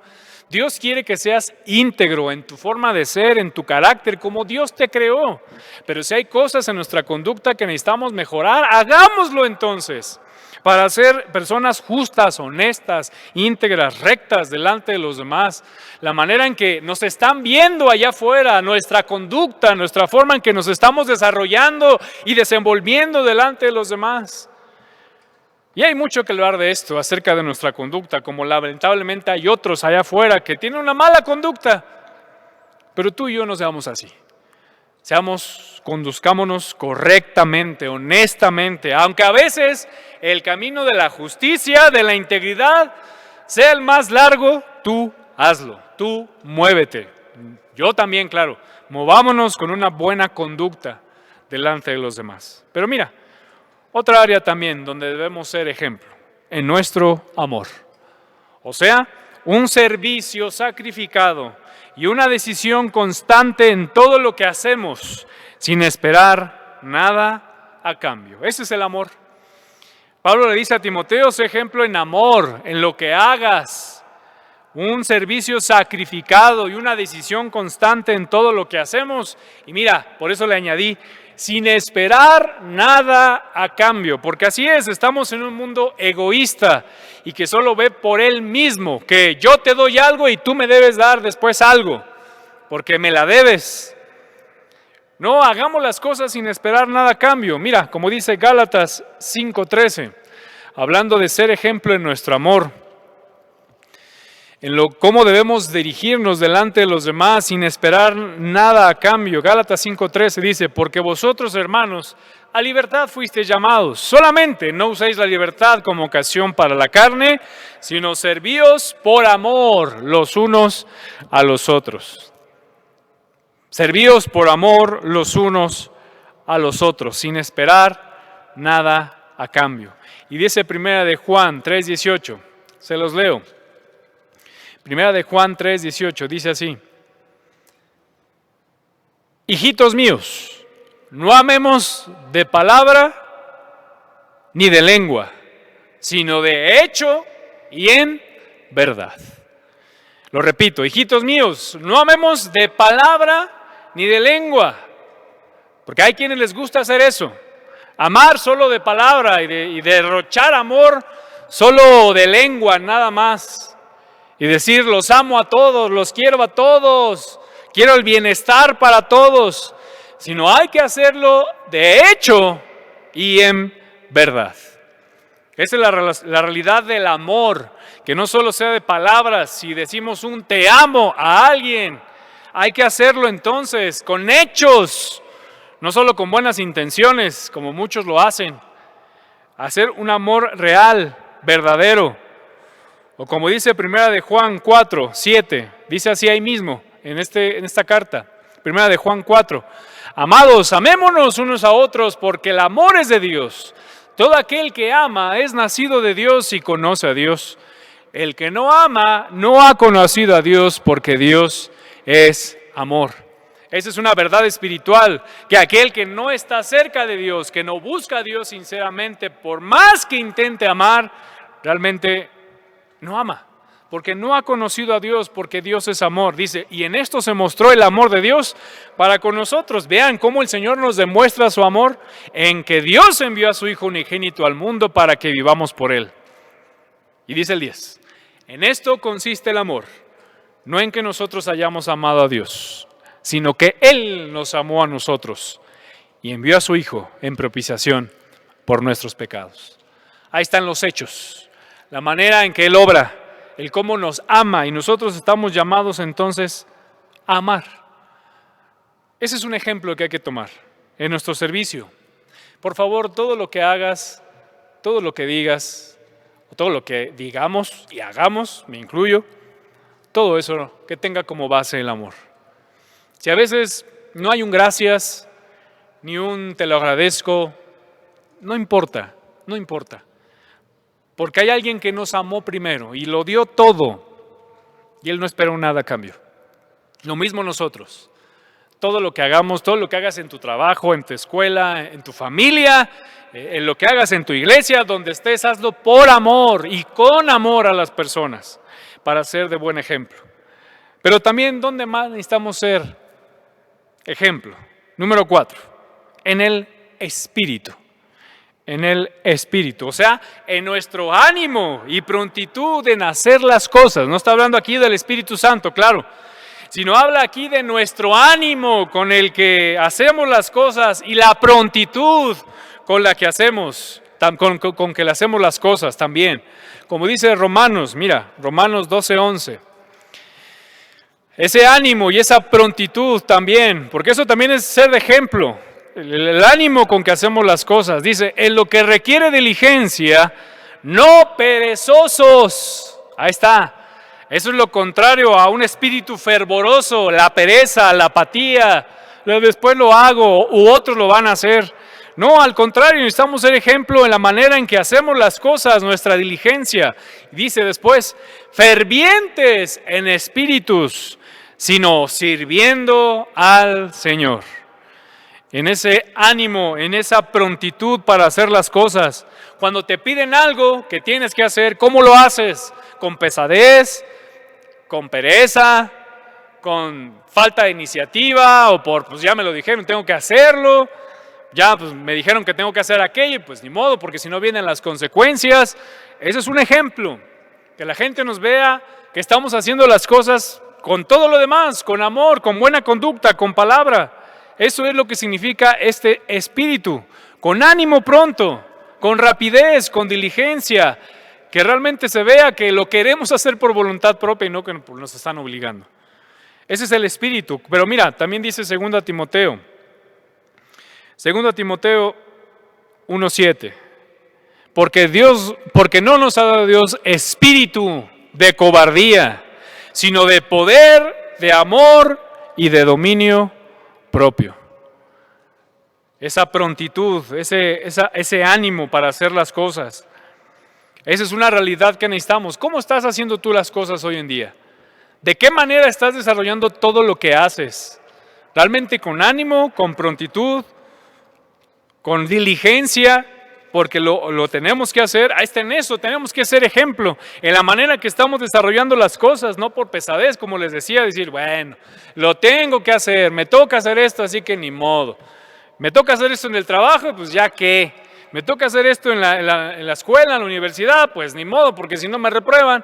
Dios quiere que seas íntegro en tu forma de ser, en tu carácter, como Dios te creó. Pero si hay cosas en nuestra conducta que necesitamos mejorar, hagámoslo entonces, para ser personas justas, honestas, íntegras, rectas delante de los demás. La manera en que nos están viendo allá afuera, nuestra conducta, nuestra forma en que nos estamos desarrollando y desenvolviendo delante de los demás. Y hay mucho que hablar de esto, acerca de nuestra conducta, como lamentablemente hay otros allá afuera que tienen una mala conducta, pero tú y yo no seamos así. Conduzcámonos correctamente, honestamente, aunque a veces el camino de la justicia, de la integridad, sea el más largo, tú hazlo, tú muévete. Yo también, claro, movámonos con una buena conducta delante de los demás. Pero mira, otra área también donde debemos ser ejemplo, en nuestro amor. O sea, un servicio sacrificado y una decisión constante en todo lo que hacemos, sin esperar nada a cambio. Ese es el amor. Pablo le dice a Timoteo, sé ejemplo en amor, en lo que hagas. Un servicio sacrificado y una decisión constante en todo lo que hacemos. Y mira, por eso le añadí, sin esperar nada a cambio, porque así es, estamos en un mundo egoísta y que solo ve por él mismo, que yo te doy algo y tú me debes dar después algo, porque me la debes. No, hagamos las cosas sin esperar nada a cambio. Mira, como dice Gálatas 5:13, hablando de ser ejemplo en nuestro amor, cómo debemos dirigirnos delante de los demás sin esperar nada a cambio. Gálatas 5:13 dice, porque vosotros, hermanos, a libertad fuisteis llamados, solamente no uséis la libertad como ocasión para la carne, sino servíos por amor los unos a los otros. Servíos por amor los unos a los otros, sin esperar nada a cambio. Y dice Primera de Juan 3:18, se los leo. Primera de Juan 3:18 dice así: hijitos míos, no amemos de palabra ni de lengua, sino de hecho y en verdad. Lo repito, hijitos míos, no amemos de palabra ni de lengua, porque hay quienes les gusta hacer eso, amar solo de palabra y derrochar amor solo de lengua, nada más. Y decir, los amo a todos, los quiero a todos, quiero el bienestar para todos. Sino hay que hacerlo de hecho y en verdad. Esa es la realidad del amor, que no solo sea de palabras. Si decimos un te amo a alguien, hay que hacerlo entonces con hechos, no solo con buenas intenciones, como muchos lo hacen. Hacer un amor real, verdadero. O como dice Primera de Juan 4:7, dice así ahí mismo, en esta carta, Primera de Juan 4, amados, amémonos unos a otros, porque el amor es de Dios. Todo aquel que ama es nacido de Dios y conoce a Dios. El que no ama no ha conocido a Dios, porque Dios es amor. Esa es una verdad espiritual, que aquel que no está cerca de Dios, que no busca a Dios sinceramente, por más que intente amar, realmente no ama, porque no ha conocido a Dios, porque Dios es amor. Dice, y en esto se mostró el amor de Dios para con nosotros. Vean cómo el Señor nos demuestra su amor, en que Dios envió a su Hijo unigénito al mundo para que vivamos por Él. Y dice el 10, en esto consiste el amor, no en que nosotros hayamos amado a Dios, sino que Él nos amó a nosotros y envió a su Hijo en propiciación por nuestros pecados. Ahí están los hechos, la manera en que Él obra, el cómo nos ama, y nosotros estamos llamados entonces a amar. Ese es un ejemplo que hay que tomar en nuestro servicio. Por favor, todo lo que hagas, todo lo que digas, todo lo que digamos y hagamos, me incluyo, todo eso que tenga como base el amor. Si a veces no hay un gracias, ni un te lo agradezco, no importa, no importa. Porque hay alguien que nos amó primero y lo dio todo. Y Él no esperó nada a cambio. Lo mismo nosotros. Todo lo que hagamos, todo lo que hagas en tu trabajo, en tu escuela, en tu familia, en lo que hagas en tu iglesia, donde estés, hazlo por amor y con amor a las personas, para ser de buen ejemplo. Pero también, ¿dónde más necesitamos ser ejemplo? Número 4, en el Espíritu. En el Espíritu, o sea, en nuestro ánimo y prontitud en hacer las cosas. No está hablando aquí del Espíritu Santo, claro, sino habla aquí de nuestro ánimo con el que hacemos las cosas y la prontitud con la que hacemos, con que le hacemos las cosas también. Como dice Romanos, mira, Romanos 12:11. Ese ánimo y esa prontitud también, porque eso también es ser de ejemplo. El ánimo con que hacemos las cosas. Dice, en lo que requiere diligencia, no perezosos. Ahí está. Eso es lo contrario a un espíritu fervoroso, la pereza, la apatía. Después lo hago u otros lo van a hacer. No, al contrario, necesitamos ser ejemplo en la manera en que hacemos las cosas, nuestra diligencia. Dice después, fervientes en espíritus, sino sirviendo al Señor. En ese ánimo, en esa prontitud para hacer las cosas. Cuando te piden algo que tienes que hacer, ¿cómo lo haces? ¿Con pesadez? ¿Con pereza? ¿Con falta de iniciativa? ¿O pues ya me lo dijeron, tengo que hacerlo? Ya pues me dijeron que tengo que hacer aquello y pues ni modo, porque si no vienen las consecuencias. Ese es un ejemplo, que la gente nos vea que estamos haciendo las cosas con todo lo demás, con amor, con buena conducta, con palabra. Eso es lo que significa este espíritu, con ánimo pronto, con rapidez, con diligencia, que realmente se vea que lo queremos hacer por voluntad propia y no que nos están obligando. Ese es el espíritu. Pero mira, también dice 2 Timoteo 1:7, porque no nos ha dado Dios espíritu de cobardía, sino de poder, de amor y de dominio propio. Esa prontitud, ese ánimo para hacer las cosas. Esa es una realidad que necesitamos. ¿Cómo estás haciendo tú las cosas hoy en día? ¿De qué manera estás desarrollando todo lo que haces? ¿Realmente con ánimo, con prontitud, con diligencia? Porque lo tenemos que hacer. Ahí está en eso, tenemos que ser ejemplo en la manera que estamos desarrollando las cosas, no por pesadez, como les decía, decir, bueno, lo tengo que hacer, me toca hacer esto, así que ni modo. Me toca hacer esto en el trabajo, pues ya qué. Me toca hacer esto en la escuela, en la universidad, pues ni modo, porque si no me reprueban.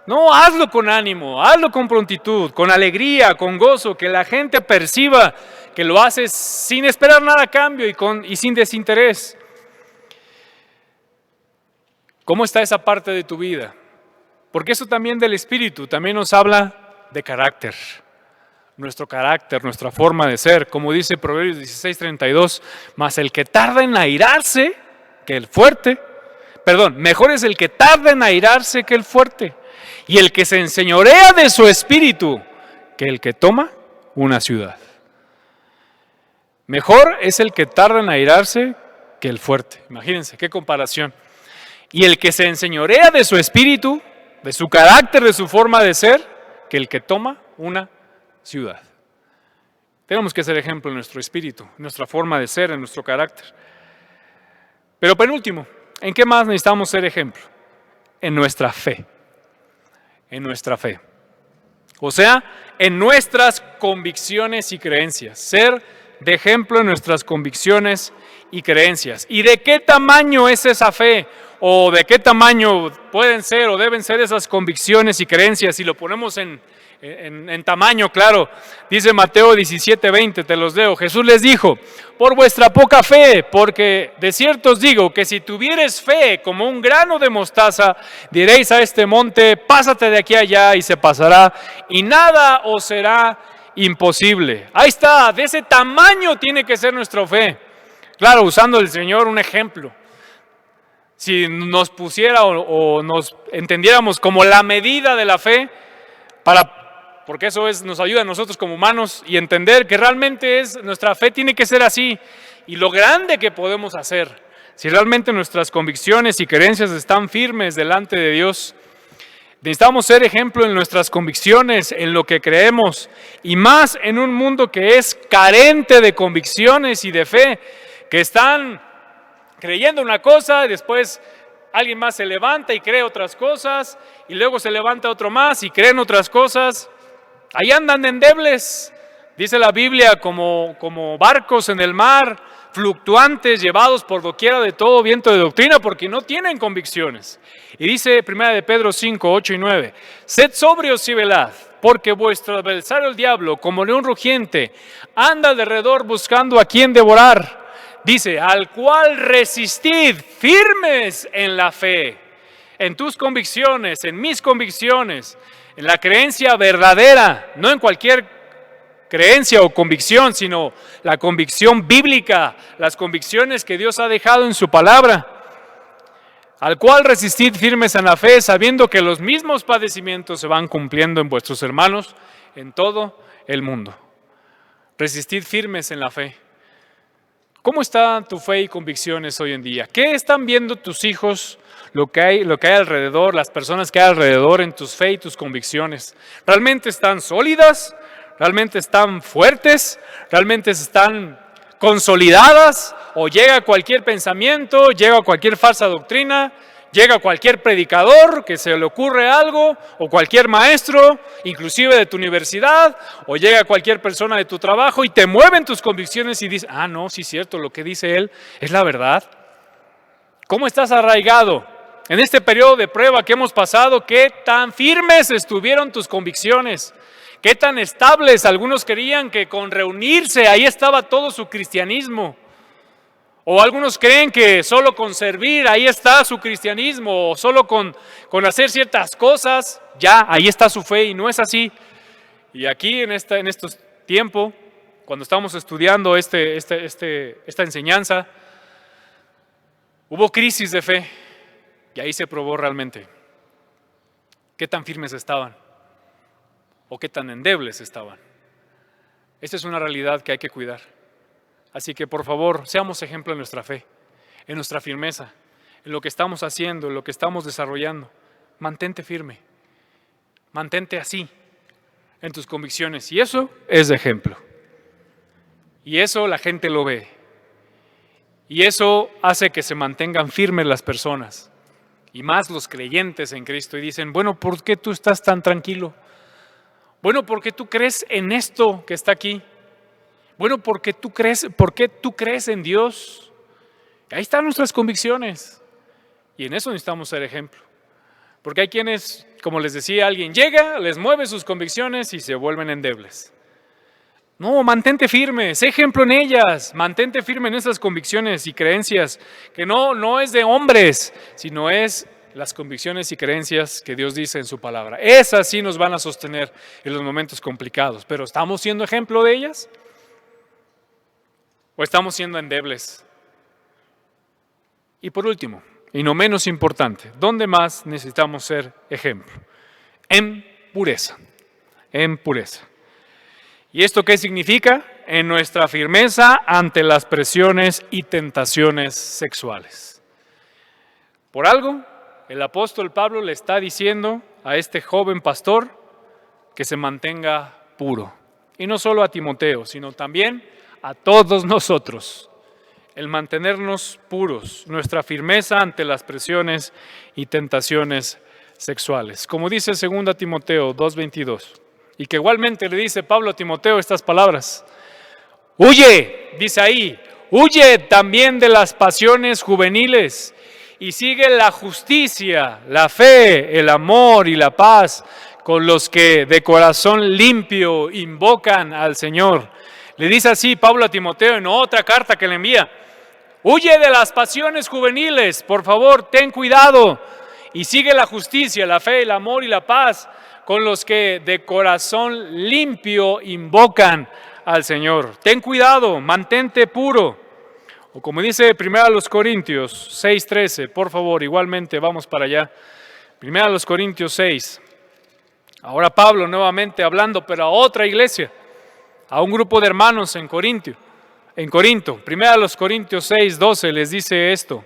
No, hazlo con ánimo, hazlo con prontitud, con alegría, con gozo, que la gente perciba que lo haces sin esperar nada a cambio y sin desinterés. ¿Cómo está esa parte de tu vida? Porque eso también del espíritu, también nos habla de carácter. Nuestro carácter, nuestra forma de ser, como dice Proverbios 16:32, mas el que tarda en airarse que el fuerte, mejor es el que tarda en airarse que el fuerte, y el que se enseñorea de su espíritu que el que toma una ciudad. Mejor es el que tarda en airarse que el fuerte. Imagínense, qué comparación. Y el que se enseñorea de su espíritu, de su carácter, de su forma de ser, que el que toma una ciudad. Tenemos que ser ejemplo en nuestro espíritu, en nuestra forma de ser, en nuestro carácter. Pero penúltimo, ¿en qué más necesitamos ser ejemplo? En nuestra fe. En nuestra fe. O sea, en nuestras convicciones y creencias. Ser de ejemplo en nuestras convicciones y creencias. ¿Y de qué tamaño es esa fe? ¿O de qué tamaño pueden ser o deben ser esas convicciones y creencias? Si lo ponemos en tamaño, claro. Dice Mateo 17:20, te los leo. Jesús les dijo, por vuestra poca fe, porque de cierto os digo que si tuvieres fe como un grano de mostaza, diréis a este monte, pásate de aquí a allá y se pasará, y nada os será imposible. Ahí está, de ese tamaño tiene que ser nuestra fe. Claro, usando el Señor un ejemplo. Si nos pusiera o nos entendiéramos como la medida de la fe, porque eso nos ayuda a nosotros como humanos y entender que realmente nuestra fe tiene que ser así y lo grande que podemos hacer, si realmente nuestras convicciones y creencias están firmes delante de Dios, necesitamos ser ejemplo en nuestras convicciones, en lo que creemos, y más en un mundo que es carente de convicciones y de fe, que están creyendo una cosa y después alguien más se levanta y cree otras cosas, y luego se levanta otro más y creen otras cosas. Ahí andan endebles, dice la Biblia, como barcos en el mar, fluctuantes, llevados por doquiera de todo viento de doctrina, porque no tienen convicciones. Y dice 1 de Pedro 5, 8 y 9, sed sobrios y velad, porque vuestro adversario el diablo, como león rugiente, anda alrededor buscando a quien devorar. Dice, al cual resistid firmes en la fe, en tus convicciones, en mis convicciones, en la creencia verdadera, no en cualquier creencia o convicción, sino la convicción bíblica, las convicciones que Dios ha dejado en su palabra. Al cual resistid firmes en la fe, sabiendo que los mismos padecimientos se van cumpliendo en vuestros hermanos en todo el mundo. Resistid firmes en la fe. ¿Cómo está tu fe y convicciones hoy en día? ¿Qué están viendo tus hijos, lo que hay alrededor, las personas que hay alrededor en tus fe y tus convicciones? ¿Realmente están sólidas? ¿Realmente están fuertes? ¿Realmente están consolidadas? ¿O llega cualquier pensamiento, llega cualquier falsa doctrina, llega cualquier predicador que se le ocurre algo, o cualquier maestro, inclusive de tu universidad, o llega cualquier persona de tu trabajo y te mueven tus convicciones y dices, no, sí es cierto, lo que dice él es la verdad? ¿Cómo estás arraigado? En este periodo de prueba que hemos pasado, ¿qué tan firmes estuvieron tus convicciones? ¿Qué tan estables? Algunos creían que con reunirse ahí estaba todo su cristianismo. O algunos creen que solo con servir ahí está su cristianismo, o solo con hacer ciertas cosas, ya ahí está su fe, y no es así. Y aquí en estos tiempos, cuando estamos estudiando esta enseñanza, hubo crisis de fe, y ahí se probó realmente qué tan firmes estaban, o qué tan endebles estaban. Esta es una realidad que hay que cuidar. Así que por favor, seamos ejemplo en nuestra fe, en nuestra firmeza, en lo que estamos haciendo, en lo que estamos desarrollando. Mantente firme, mantente así en tus convicciones, y eso es de ejemplo. Y eso la gente lo ve. Y eso hace que se mantengan firmes las personas, y más los creyentes en Cristo, y dicen, bueno, ¿por qué tú estás tan tranquilo? Bueno, ¿por qué tú crees en esto que está aquí? Bueno, ¿por qué tú crees en Dios? Ahí están nuestras convicciones, y en eso necesitamos ser ejemplo. Porque hay quienes, como les decía, alguien llega, les mueve sus convicciones y se vuelven endebles. No, mantente firme, sé ejemplo en ellas, mantente firme en esas convicciones y creencias, que no es de hombres, sino es las convicciones y creencias que Dios dice en su palabra. Esas sí nos van a sostener en los momentos complicados, pero ¿estamos siendo ejemplo de ellas? ¿O estamos siendo endebles? Y por último, y no menos importante, ¿dónde más necesitamos ser ejemplo? En pureza, en pureza. ¿Y esto qué significa? En nuestra firmeza ante las presiones y tentaciones sexuales. Por algo, el apóstol Pablo le está diciendo a este joven pastor que se mantenga puro. Y no solo a Timoteo, sino también a todos nosotros. El mantenernos puros, nuestra firmeza ante las presiones y tentaciones sexuales. Como dice 2 Timoteo 2:22. Y que igualmente le dice Pablo a Timoteo estas palabras. Huye, dice ahí, huye también de las pasiones juveniles y sigue la justicia, la fe, el amor y la paz con los que de corazón limpio invocan al Señor. Le dice así Pablo a Timoteo en otra carta que le envía. Huye de las pasiones juveniles, por favor, ten cuidado y sigue la justicia, la fe, el amor y la paz con los que de corazón limpio invocan al Señor. Ten cuidado, mantente puro. O como dice 1 Corintios 6:13, por favor, igualmente vamos para allá. 1 Corintios 6. Ahora Pablo nuevamente hablando, pero a otra iglesia, a un grupo de hermanos en Corintio. en Corinto. 1 Corintios 6:12 les dice esto.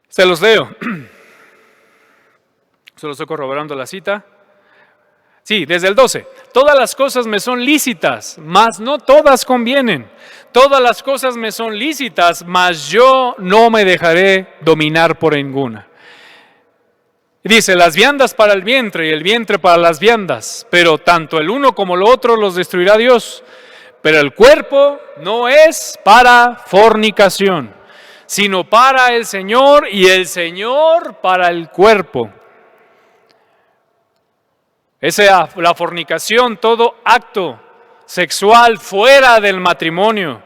Se los leo. Solo estoy corroborando la cita. Sí, desde el 12. Todas las cosas me son lícitas, mas no todas convienen. Todas las cosas me son lícitas, mas yo no me dejaré dominar por ninguna. Dice, las viandas para el vientre y el vientre para las viandas, pero tanto el uno como el otro los destruirá Dios. Pero el cuerpo no es para fornicación, sino para el Señor, y el Señor para el cuerpo. Esa la fornicación, todo acto sexual fuera del matrimonio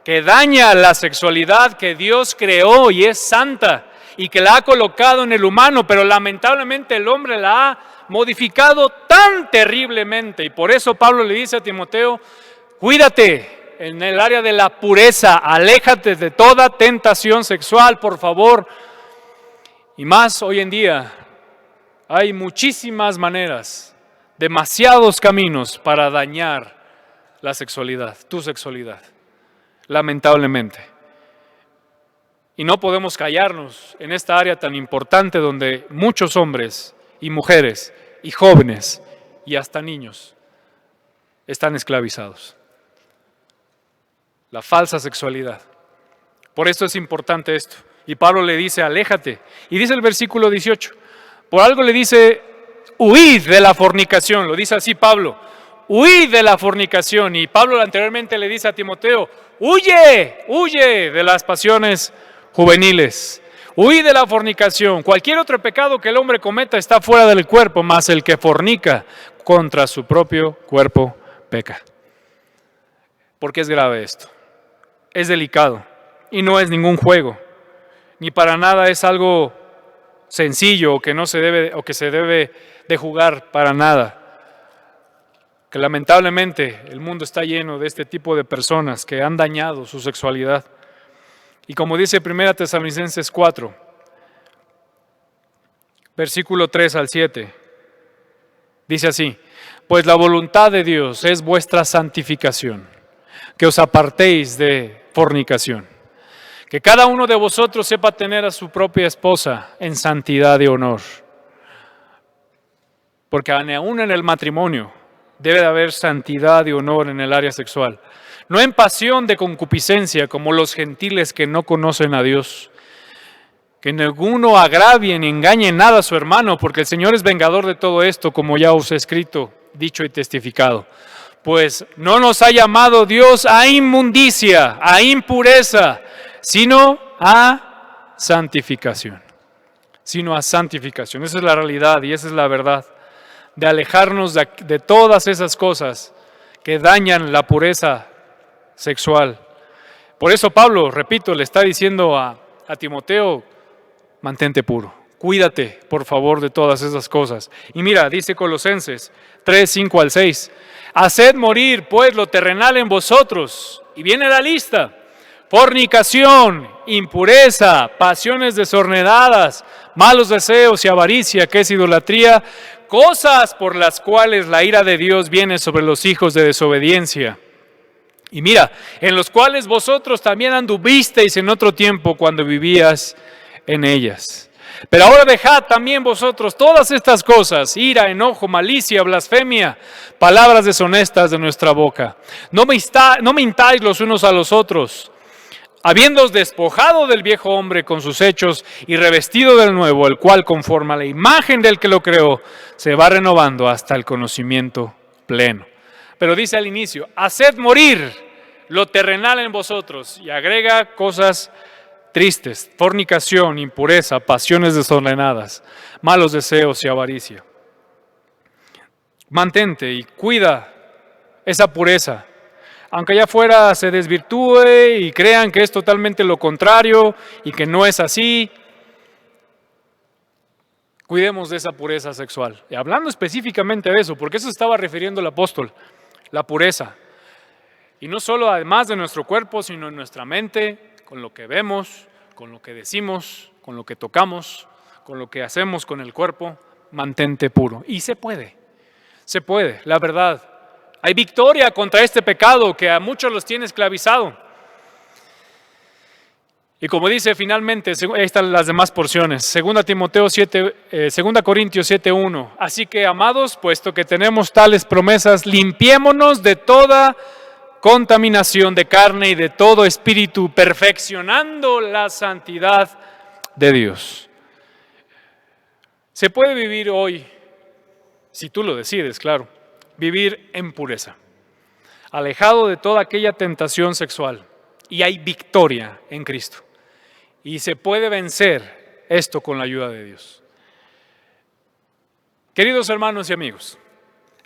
que daña la sexualidad que Dios creó y es santa y que la ha colocado en el humano, pero lamentablemente el hombre la ha modificado tan terriblemente. Y por eso Pablo le dice a Timoteo, cuídate en el área de la pureza, aléjate de toda tentación sexual, por favor. Y más hoy en día hay muchísimas maneras, demasiados caminos para dañar la sexualidad, tu sexualidad, lamentablemente. Y no podemos callarnos en esta área tan importante donde muchos hombres y mujeres y jóvenes y hasta niños están esclavizados. La falsa sexualidad. Por eso es importante esto. Y Pablo le dice, aléjate. Y dice el versículo 18, por algo le dice, huid de la fornicación. Lo dice así Pablo, huid de la fornicación. Y Pablo anteriormente le dice a Timoteo, huye de las pasiones juveniles. Huid de la fornicación. Cualquier otro pecado que el hombre cometa está fuera del cuerpo, mas el que fornica contra su propio cuerpo peca. ¿Por qué es grave esto? Es delicado y no es ningún juego, ni para nada es algo sencillo o que no se debe o que se debe de jugar para nada. Que lamentablemente el mundo está lleno de este tipo de personas que han dañado su sexualidad. Y como dice 1 Tesalonicenses 4, versículo 3 al 7, dice así, pues la voluntad de Dios es vuestra santificación, que os apartéis de fornicación, que cada uno de vosotros sepa tener a su propia esposa en santidad y honor, porque aún en el matrimonio debe de haber santidad y honor en el área sexual, no en pasión de concupiscencia como los gentiles que no conocen a Dios, que ninguno agravie ni engañe nada a su hermano, porque el Señor es vengador de todo esto, como ya os he escrito, dicho y testificado. Pues no nos ha llamado Dios a inmundicia, a impureza, sino a santificación. Sino a santificación. Esa es la realidad y esa es la verdad. De alejarnos de todas esas cosas que dañan la pureza sexual. Por eso Pablo, repito, le está diciendo a Timoteo, mantente puro. Cuídate, por favor, de todas esas cosas. Y mira, dice Colosenses 3, 5 al 6. Haced morir, pues, lo terrenal en vosotros. Y viene la lista. Fornicación, impureza, pasiones desordenadas, malos deseos y avaricia, que es idolatría, cosas por las cuales la ira de Dios viene sobre los hijos de desobediencia. Y mira, en los cuales vosotros también anduvisteis en otro tiempo cuando vivías en ellas. Pero ahora dejad también vosotros todas estas cosas, ira, enojo, malicia, blasfemia, palabras deshonestas de nuestra boca. No mintáis los unos a los otros, habiéndoos despojado del viejo hombre con sus hechos y revestido del nuevo, el cual conforme a la imagen del que lo creó, se va renovando hasta el conocimiento pleno. Pero dice al inicio, haced morir lo terrenal en vosotros, y agrega cosas tristes, fornicación, impureza, pasiones desordenadas, malos deseos y avaricia. Mantente y cuida esa pureza. Aunque allá afuera se desvirtúe y crean que es totalmente lo contrario y que no es así, cuidemos de esa pureza sexual. Y hablando específicamente de eso, porque eso estaba refiriendo el apóstol, la pureza. Y no solo además de nuestro cuerpo, sino en nuestra mente, con lo que vemos, con lo que decimos, con lo que tocamos, con lo que hacemos con el cuerpo, mantente puro. Y se puede, la verdad. Hay victoria contra este pecado que a muchos los tiene esclavizado. Y como dice finalmente, ahí están las demás porciones, 2 Corintios 7:1. Así que, amados, puesto que tenemos tales promesas, limpiémonos de toda contaminación de carne y de todo espíritu, perfeccionando la santidad de Dios. Se puede vivir hoy, si tú lo decides, claro, vivir en pureza, alejado de toda aquella tentación sexual, y hay victoria en Cristo. Y se puede vencer esto con la ayuda de Dios. Queridos hermanos y amigos,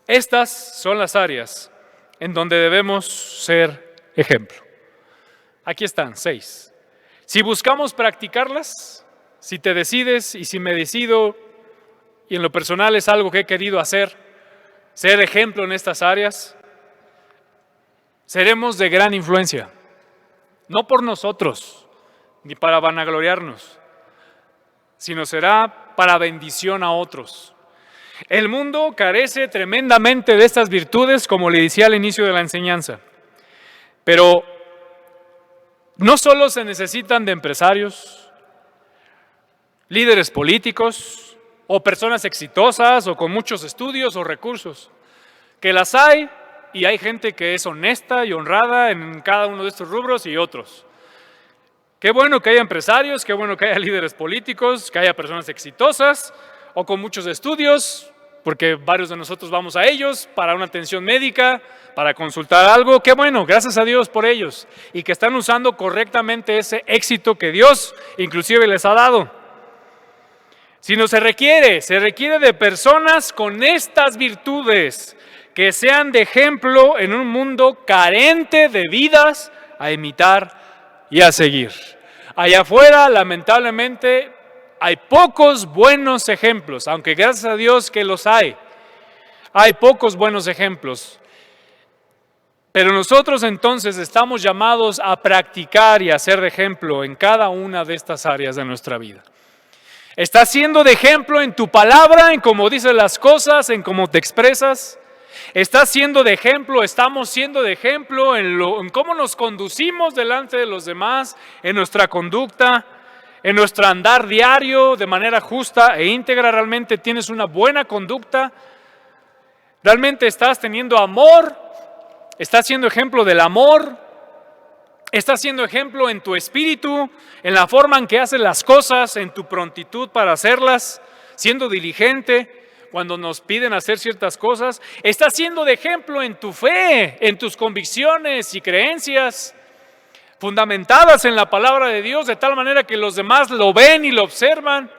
estas son las áreas en donde debemos ser ejemplo. Aquí están 6. Si buscamos practicarlas, si te decides y si me decido, y en lo personal es algo que he querido hacer, ser ejemplo en estas áreas, seremos de gran influencia, no por nosotros, ni para vanagloriarnos, sino será para bendición a otros. El mundo carece tremendamente de estas virtudes, como le decía al inicio de la enseñanza, pero no solo se necesitan de empresarios, líderes políticos, o personas exitosas, o con muchos estudios o recursos, que las hay, y hay gente que es honesta y honrada en cada uno de estos rubros y otros. Qué bueno que haya empresarios, qué bueno que haya líderes políticos, que haya personas exitosas o con muchos estudios, porque varios de nosotros vamos a ellos para una atención médica, para consultar algo. Qué bueno, gracias a Dios por ellos y que están usando correctamente ese éxito que Dios inclusive les ha dado. Sino se requiere de personas con estas virtudes que sean de ejemplo en un mundo carente de vidas a imitar y a seguir. Allá afuera, lamentablemente, hay pocos buenos ejemplos, aunque gracias a Dios que los hay. Hay pocos buenos ejemplos. Pero nosotros entonces estamos llamados a practicar y a ser de ejemplo en cada una de estas áreas de nuestra vida. ¿Estás siendo de ejemplo en tu palabra, en cómo dices las cosas, en cómo te expresas? ¿Estás siendo de ejemplo? ¿Estamos siendo de ejemplo en cómo nos conducimos delante de los demás, en nuestra conducta, en nuestro andar diario de manera justa e íntegra? ¿Realmente tienes una buena conducta? ¿Realmente estás teniendo amor? ¿Estás siendo ejemplo del amor? ¿Estás siendo ejemplo en tu espíritu, en la forma en que haces las cosas, en tu prontitud para hacerlas, siendo diligente cuando nos piden hacer ciertas cosas? ¿Estás siendo de ejemplo en tu fe, en tus convicciones y creencias fundamentadas en la palabra de Dios, de tal manera que los demás lo ven y lo observan?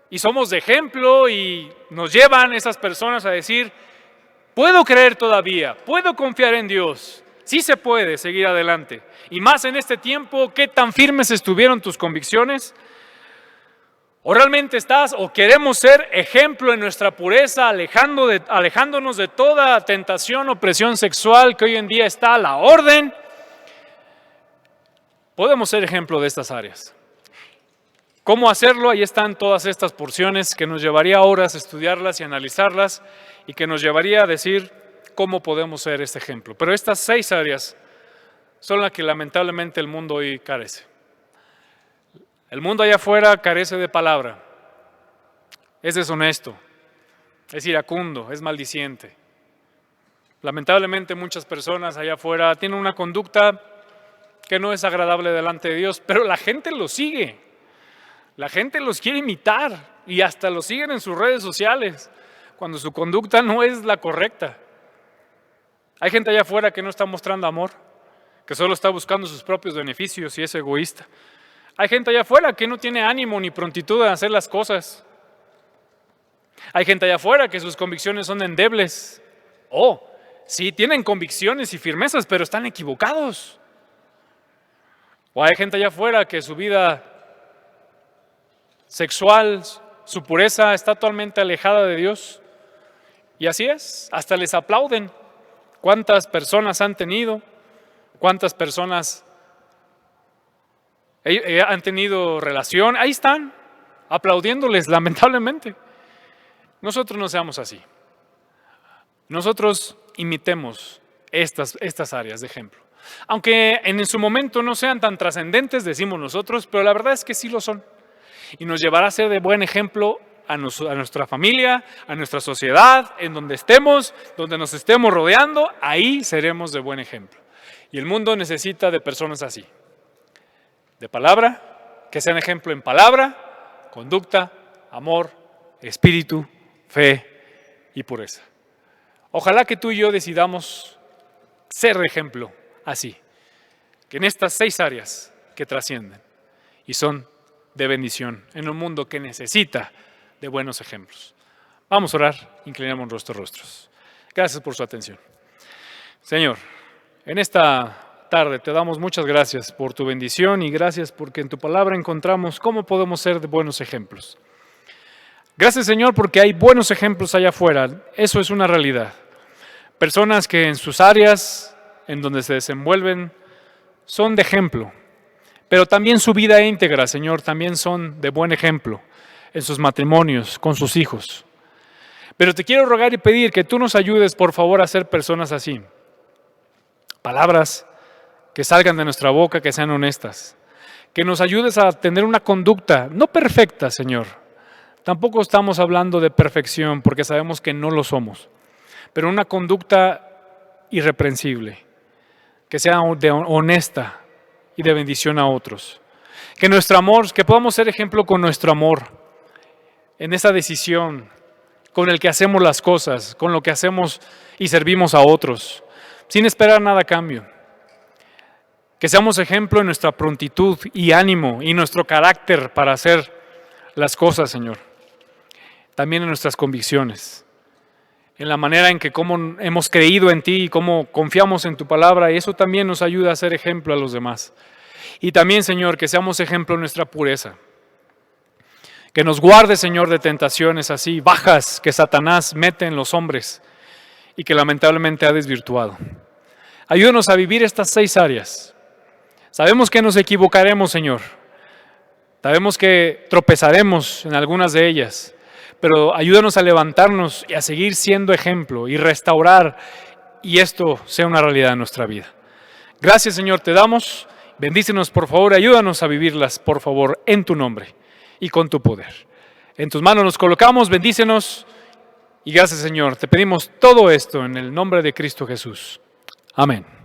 Y somos de ejemplo y nos llevan esas personas a decir: puedo creer todavía, puedo confiar en Dios, sí se puede seguir adelante. Y más en este tiempo, ¿qué tan firmes estuvieron tus convicciones? ¿O realmente estás o queremos ser ejemplo en nuestra pureza, alejándonos de toda tentación o presión sexual que hoy en día está a la orden? Podemos ser ejemplo de estas áreas. ¿Cómo hacerlo? Ahí están todas estas porciones que nos llevaría horas estudiarlas y analizarlas y que nos llevaría a decir cómo podemos ser este ejemplo. Pero estas 6 áreas son las que lamentablemente el mundo hoy carece. El mundo allá afuera carece de palabra, es deshonesto, es iracundo, es maldiciente. Lamentablemente muchas personas allá afuera tienen una conducta que no es agradable delante de Dios, pero la gente los sigue, la gente los quiere imitar y hasta los siguen en sus redes sociales cuando su conducta no es la correcta. Hay gente allá afuera que no está mostrando amor, que solo está buscando sus propios beneficios y es egoísta. Hay gente allá afuera que no tiene ánimo ni prontitud a hacer las cosas. Hay gente allá afuera que sus convicciones son endebles. Sí, tienen convicciones y firmezas, pero están equivocados. O hay gente allá afuera que su vida sexual, su pureza está totalmente alejada de Dios. Y así es, hasta les aplauden. ¿Cuántas personas han tenido? ¿Cuántas personas han tenido relación? Ahí están, aplaudiéndoles, lamentablemente. Nosotros no seamos así. Nosotros imitemos estas áreas de ejemplo. Aunque en su momento no sean tan trascendentes, decimos nosotros, pero la verdad es que sí lo son. Y nos llevará a ser de buen ejemplo a nuestra familia, a nuestra sociedad, en donde estemos, donde nos estemos rodeando, ahí seremos de buen ejemplo. Y el mundo necesita de personas así, de palabra, que sean ejemplo en palabra, conducta, amor, espíritu, fe y pureza. Ojalá que tú y yo decidamos ser de ejemplo así, que en estas 6 áreas que trascienden y son de bendición en un mundo que necesita de buenos ejemplos. Vamos a orar, inclinamos nuestros rostros. Gracias por su atención. Señor, en esta tarde te damos muchas gracias por tu bendición y gracias porque en tu palabra encontramos cómo podemos ser de buenos ejemplos. Gracias, Señor, porque hay buenos ejemplos allá afuera. Eso es una realidad. Personas que en sus áreas, en donde se desenvuelven, son de ejemplo. Pero también su vida íntegra, Señor, también son de buen ejemplo en sus matrimonios, con sus hijos. Pero te quiero rogar y pedir que tú nos ayudes, por favor, a ser personas así. Palabras que salgan de nuestra boca, que sean honestas. Que nos ayudes a tener una conducta, no perfecta, Señor. Tampoco estamos hablando de perfección, porque sabemos que no lo somos. Pero una conducta irreprensible, que sea honesta y de bendición a otros. Que nuestro amor, que podamos ser ejemplo con nuestro amor, en esa decisión, con el que hacemos las cosas, con lo que hacemos y servimos a otros, sin esperar nada a cambio. Que seamos ejemplo en nuestra prontitud y ánimo y nuestro carácter para hacer las cosas, Señor. También en nuestras convicciones, en la manera en que cómo hemos creído en ti y cómo confiamos en tu palabra, y eso también nos ayuda a ser ejemplo a los demás. Y también, Señor, que seamos ejemplo en nuestra pureza. Que nos guarde, Señor, de tentaciones así bajas que Satanás mete en los hombres y que lamentablemente ha desvirtuado. Ayúdanos a vivir estas 6 áreas. Sabemos que nos equivocaremos, Señor. Sabemos que tropezaremos en algunas de ellas, pero ayúdanos a levantarnos y a seguir siendo ejemplo y restaurar y esto sea una realidad en nuestra vida. Gracias, Señor, te damos. Bendícenos, por favor, ayúdanos a vivirlas, por favor, en tu nombre y con tu poder. En tus manos nos colocamos, bendícenos y gracias, Señor. Te pedimos todo esto en el nombre de Cristo Jesús. Amén.